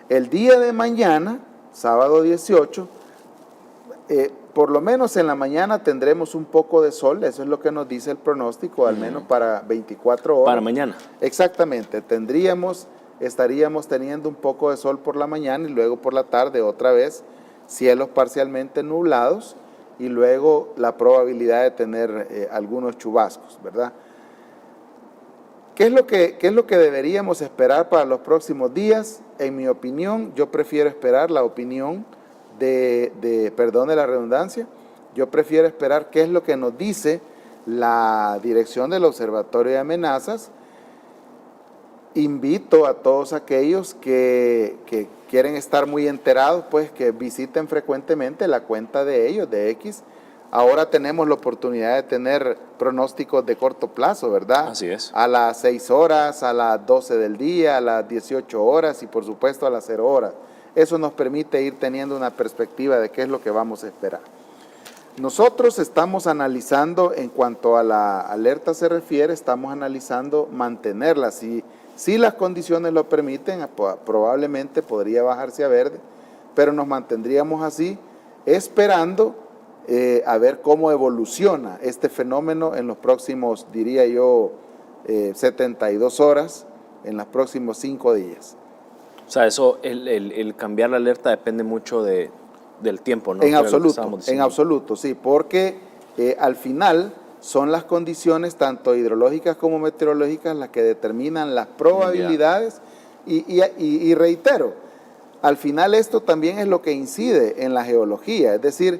[SPEAKER 14] El día de mañana, sábado 18, por lo menos en la mañana tendremos un poco de sol, eso es lo que nos dice el pronóstico, al menos para 24 horas.
[SPEAKER 15] Para mañana.
[SPEAKER 14] Exactamente, estaríamos teniendo un poco de sol por la mañana y luego por la tarde otra vez cielos parcialmente nublados y luego la probabilidad de tener algunos chubascos, ¿verdad? ¿Qué es lo que deberíamos esperar para los próximos días? En mi opinión, yo prefiero esperar la opinión perdón de la redundancia, yo prefiero esperar qué es lo que nos dice la dirección del Observatorio de Amenazas. Invito a todos aquellos que quieren estar muy enterados, pues que visiten frecuentemente la cuenta de ellos, de X. Ahora tenemos la oportunidad de tener pronósticos de corto plazo, ¿verdad?
[SPEAKER 15] Así es.
[SPEAKER 14] A las 6 horas, a las 12 del día, a las 18 horas y por supuesto a las 0 horas. Eso nos permite ir teniendo una perspectiva de qué es lo que vamos a esperar. Nosotros estamos analizando, en cuanto a la alerta se refiere, estamos analizando mantenerla. Si las condiciones lo permiten, probablemente podría bajarse a verde, pero nos mantendríamos así, esperando a ver cómo evoluciona este fenómeno en los próximos, diría yo, 72 horas, en los próximos 5 días.
[SPEAKER 15] O sea, eso, el cambiar la alerta depende mucho del tiempo, ¿no?
[SPEAKER 14] En absoluto, sí, porque al final son las condiciones tanto hidrológicas como meteorológicas las que determinan las probabilidades y reitero, al final esto también es lo que incide en la geología, es decir,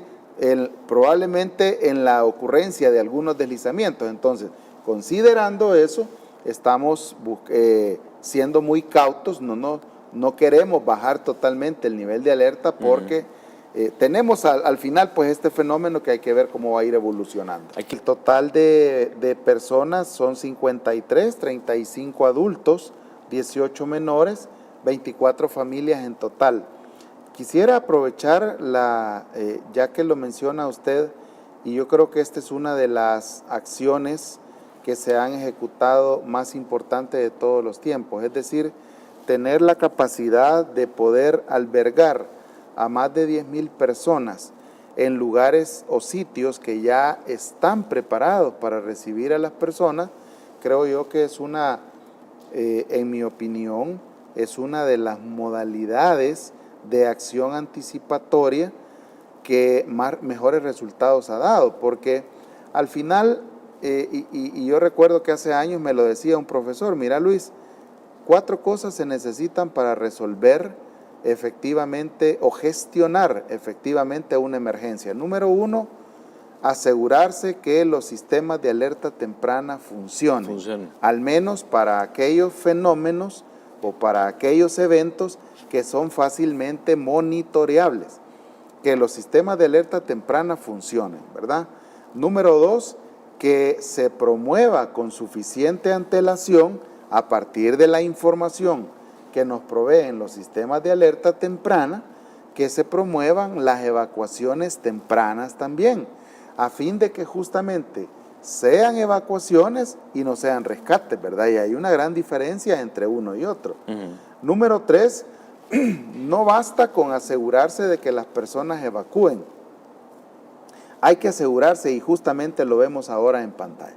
[SPEAKER 14] probablemente en la ocurrencia de algunos deslizamientos. Entonces, considerando eso, estamos siendo muy cautos, no queremos bajar totalmente el nivel de alerta porque tenemos al final pues este fenómeno que hay que ver cómo va a ir evolucionando. El total de personas son 53, 35 adultos, 18 menores, 24 familias en total. Quisiera aprovechar ya que lo menciona usted, y yo creo que esta es una de las acciones que se han ejecutado más importantes de todos los tiempos, es decir, tener la capacidad de poder albergar a más de 10,000 personas en lugares o sitios que ya están preparados para recibir a las personas. Creo yo que es en mi opinión, es una de las modalidades de acción anticipatoria que mejores resultados ha dado, porque al final, y yo recuerdo que hace años me lo decía un profesor, mira Luis, 4 cosas se necesitan para resolver efectivamente o gestionar efectivamente una emergencia. Número 1, asegurarse que los sistemas de alerta temprana funcionen. Al menos para aquellos fenómenos o para aquellos eventos que son fácilmente monitoreables, que los sistemas de alerta temprana funcionen, ¿verdad? Número 2, que se promueva con suficiente antelación a partir de la información que nos proveen los sistemas de alerta temprana, que se promuevan las evacuaciones tempranas también, a fin de que justamente sean evacuaciones y no sean rescates, ¿verdad? Y hay una gran diferencia entre uno y otro. Número 3, no basta con asegurarse de que las personas evacúen. Hay que asegurarse, y justamente lo vemos ahora en pantalla,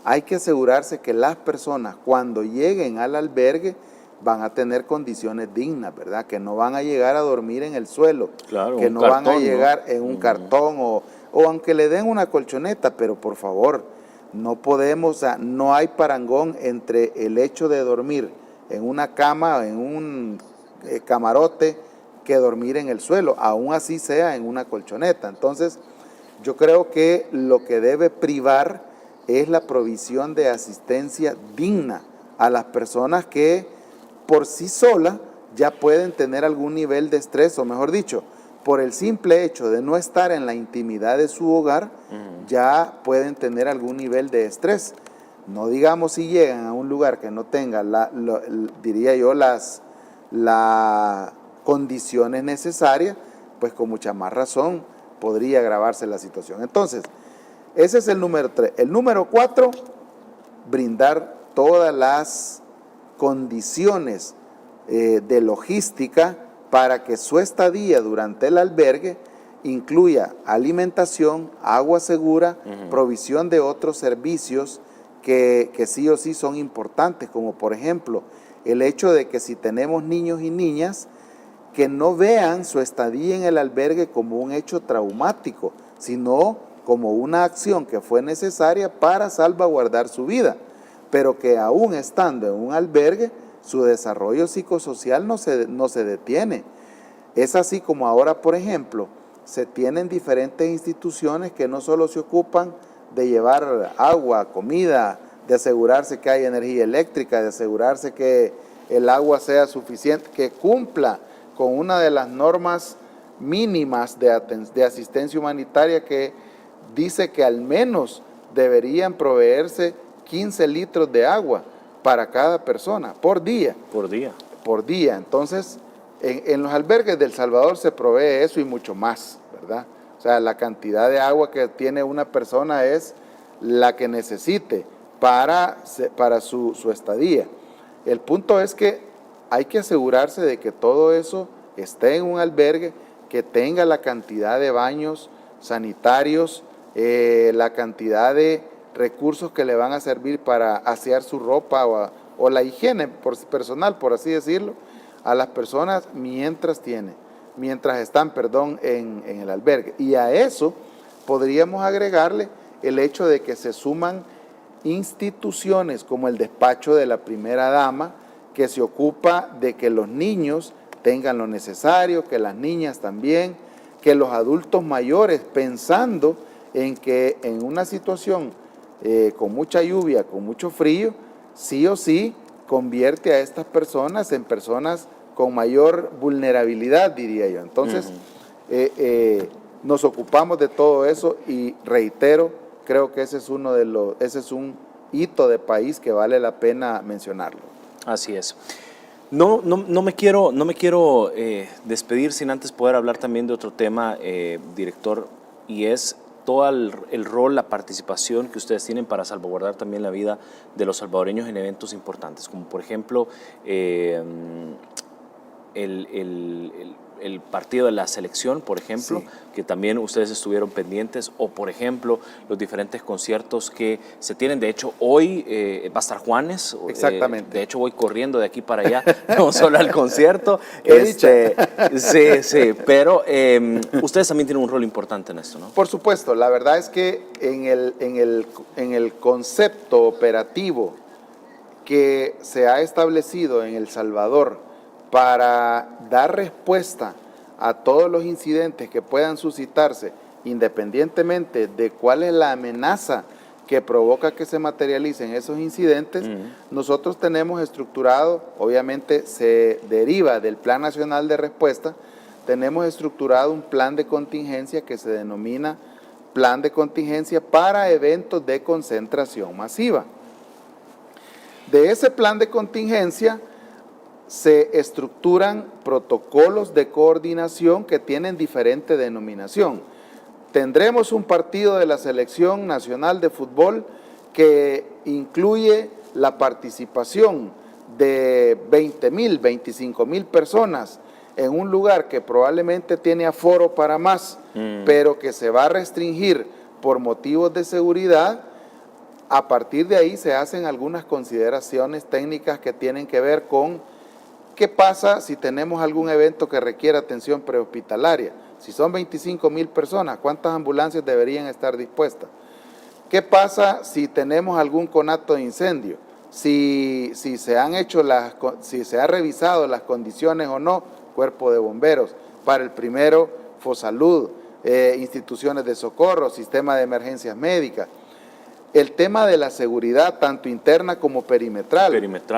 [SPEAKER 14] hay que asegurarse que las personas cuando lleguen al albergue van a tener condiciones dignas, ¿verdad? Que no van a llegar a dormir en el suelo, claro, que no van a llegar en un cartón o aunque le den una colchoneta, pero por favor, no podemos, no hay parangón entre el hecho de dormir en una cama, en un camarote, que dormir en el suelo, aún así sea en una colchoneta. Entonces, yo creo que lo que debe privar es la provisión de asistencia digna a las personas que por sí solas ya pueden tener algún nivel de estrés, o mejor dicho, por el simple hecho de no estar en la intimidad de su hogar, ya pueden tener algún nivel de estrés. No digamos si llegan a un lugar que no tenga, diría yo, las condiciones necesarias, pues con mucha más razón podría agravarse la situación. Entonces, ese es el número 3. El número 4, brindar todas las condiciones de logística para que su estadía durante el albergue incluya alimentación, agua segura, provisión de otros servicios que sí o sí son importantes, como por ejemplo el hecho de que si tenemos niños y niñas, que no vean su estadía en el albergue como un hecho traumático, sino como una acción que fue necesaria para salvaguardar su vida, pero que aún estando en un albergue, su desarrollo psicosocial no se detiene. Es así como ahora, por ejemplo, se tienen diferentes instituciones que no solo se ocupan de llevar agua, comida, de asegurarse que hay energía eléctrica, de asegurarse que el agua sea suficiente, que cumpla con una de las normas mínimas de asistencia humanitaria que dice que al menos deberían proveerse 15 litros de agua para cada persona por día. Por día. Entonces, en los albergues de El Salvador se provee eso y mucho más, ¿verdad? O sea, la cantidad de agua que tiene una persona es la que necesite para su estadía. El punto es que hay que asegurarse de que todo eso esté en un albergue, que tenga la cantidad de baños sanitarios, la cantidad de recursos que le van a servir para asear su ropa o la higiene personal, por así decirlo, a las personas mientras están en el albergue. Y a eso podríamos agregarle el hecho de que se suman instituciones como el despacho de la primera dama, que se ocupa de que los niños tengan lo necesario, que las niñas también, que los adultos mayores, pensando en que en una situación con mucha lluvia, con mucho frío, sí o sí convierte a estas personas en personas con mayor vulnerabilidad, diría yo. Entonces, nos ocupamos de todo eso y reitero, creo que ese es un hito de país que vale la pena mencionarlo.
[SPEAKER 15] Así es. No me quiero despedir sin antes poder hablar también de otro tema, director, y es todo el rol, la participación que ustedes tienen para salvaguardar también la vida de los salvadoreños en eventos importantes, como por ejemplo el partido de la selección, por ejemplo, sí, que también ustedes estuvieron pendientes, o por ejemplo los diferentes conciertos que se tienen. De hecho, hoy va a estar Juanes.
[SPEAKER 14] Exactamente.
[SPEAKER 15] De hecho, voy corriendo de aquí para allá, no solo al concierto. Sí, pero ustedes también tienen un rol importante en esto, ¿no?
[SPEAKER 14] Por supuesto, la verdad es que en el concepto operativo que se ha establecido en El Salvador para dar respuesta a todos los incidentes que puedan suscitarse, independientemente de cuál es la amenaza que provoca que se materialicen esos incidentes, nosotros tenemos estructurado, obviamente se deriva del Plan Nacional de Respuesta, tenemos estructurado un plan de contingencia que se denomina Plan de Contingencia para Eventos de Concentración Masiva. De ese plan de contingencia se estructuran protocolos de coordinación que tienen diferente denominación. Tendremos un partido de la Selección Nacional de Fútbol que incluye la participación de 20,000, 25,000 personas en un lugar que probablemente tiene aforo para más, pero que se va a restringir por motivos de seguridad. A partir de ahí se hacen algunas consideraciones técnicas que tienen que ver con ¿qué pasa si tenemos algún evento que requiera atención prehospitalaria? Si son 25,000 personas, ¿cuántas ambulancias deberían estar dispuestas? ¿Qué pasa si tenemos algún conato de incendio? Si se ha revisado las condiciones o no, cuerpo de bomberos. Para el primero, Fosalud, instituciones de socorro, sistema de emergencias médicas. El tema de la seguridad, tanto interna como perimetral,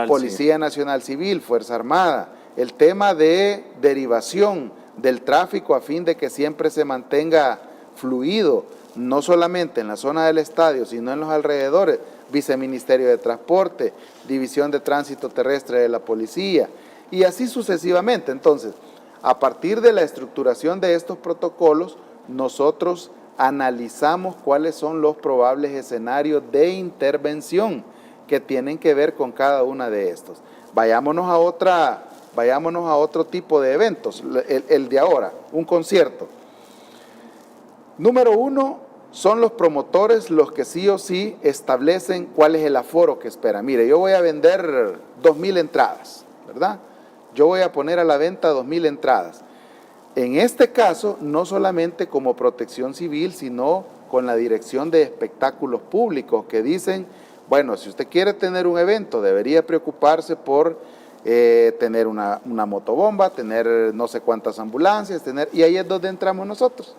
[SPEAKER 14] Policía Nacional Civil, Fuerza Armada, el tema de derivación del tráfico a fin de que siempre se mantenga fluido, no solamente en la zona del estadio, sino en los alrededores, Viceministerio de Transporte, División de Tránsito Terrestre de la Policía, y así sucesivamente. Entonces, a partir de la estructuración de estos protocolos, nosotros analizamos cuáles son los probables escenarios de intervención que tienen que ver con cada una de estos. Vayámonos a otro tipo de eventos, el de ahora, un concierto. Número uno, son los promotores los que sí o sí establecen cuál es el aforo que espera. Mire, yo voy a vender 2,000 entradas, ¿verdad? Yo voy a poner a la venta 2,000 entradas. En este caso, no solamente como Protección Civil, sino con la Dirección de Espectáculos Públicos, que dicen, bueno, si usted quiere tener un evento, debería preocuparse por tener una motobomba, tener no sé cuántas ambulancias, y ahí es donde entramos nosotros.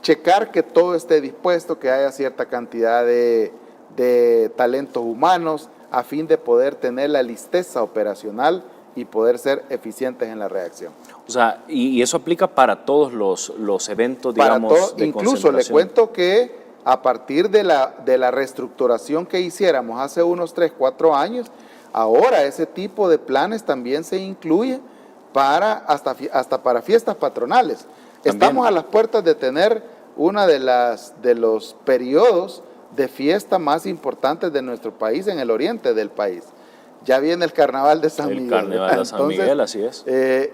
[SPEAKER 14] Checar que todo esté dispuesto, que haya cierta cantidad de talentos humanos, a fin de poder tener la listeza operacional y poder ser eficientes en la reacción.
[SPEAKER 15] O sea, y eso aplica para todos los eventos, digamos, de
[SPEAKER 14] incluso le cuento que a partir de la reestructuración que hiciéramos hace unos 3, 4 años, ahora ese tipo de planes también se incluye hasta para fiestas patronales. También. Estamos a las puertas de tener una de los periodos de fiesta más importantes de nuestro país en el oriente del país. Ya viene el Carnaval de San Miguel.
[SPEAKER 15] El Carnaval de San Miguel, así es.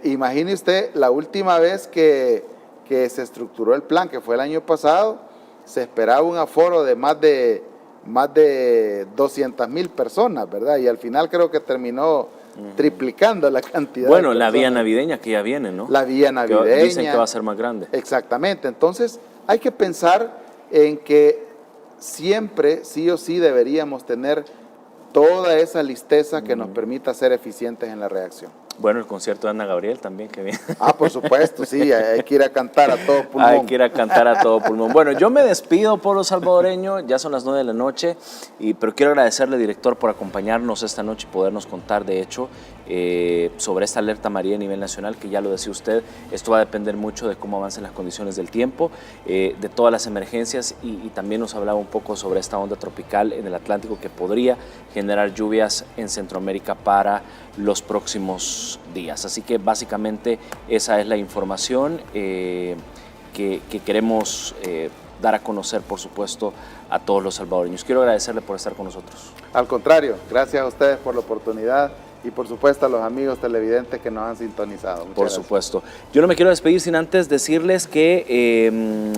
[SPEAKER 14] Imagine usted, la última vez que se estructuró el plan, que fue el año pasado, se esperaba un aforo de más de 200,000 personas, ¿verdad? Y al final creo que terminó triplicando la cantidad.
[SPEAKER 15] Bueno, la vía navideña que ya viene, ¿no?
[SPEAKER 14] La vía navideña.
[SPEAKER 15] Que dicen que va a ser más grande.
[SPEAKER 14] Exactamente. Entonces, hay que pensar en que siempre, sí o sí, deberíamos tener toda esa listeza que nos permita ser eficientes en la reacción.
[SPEAKER 15] Bueno, el concierto de Ana Gabriel también, que bien.
[SPEAKER 14] Por supuesto, sí, hay que ir a cantar a todo pulmón.
[SPEAKER 15] Hay que ir a cantar a todo pulmón. Bueno, yo me despido, pueblo salvadoreño, ya son las 9 de la noche, pero quiero agradecerle, director, por acompañarnos esta noche y podernos contar, de hecho, sobre esta alerta amarilla a nivel nacional, que ya lo decía usted, esto va a depender mucho de cómo avancen las condiciones del tiempo, de todas las emergencias, y también nos hablaba un poco sobre esta onda tropical en el Atlántico que podría generar lluvias en Centroamérica para los próximos días. Así que básicamente esa es la información que queremos dar a conocer, por supuesto, a todos los salvadoreños. Quiero agradecerle por estar con nosotros.
[SPEAKER 14] Al contrario, gracias a ustedes por la oportunidad y por supuesto a los amigos televidentes que nos han sintonizado.
[SPEAKER 15] Por supuesto. Yo no me quiero despedir sin antes decirles que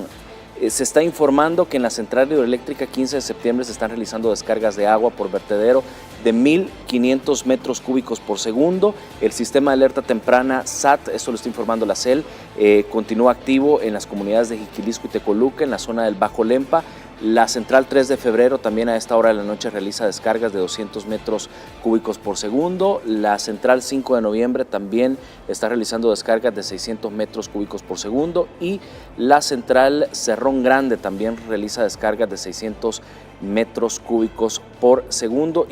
[SPEAKER 15] se está informando que en la central hidroeléctrica 15 de septiembre se están realizando descargas de agua por vertedero de 1.500 metros cúbicos por segundo. El sistema de alerta temprana SAT, esto lo está informando la CEL, continúa activo en las comunidades de Jiquilisco y Tecoluca, en la zona del Bajo Lempa. La central 3 de febrero también a esta hora de la noche realiza descargas de 200 metros cúbicos por segundo. La central 5 de noviembre también está realizando descargas de 600 metros cúbicos por segundo. Y la central Cerrón Grande también realiza descargas de 600 metros cúbicos por segundo.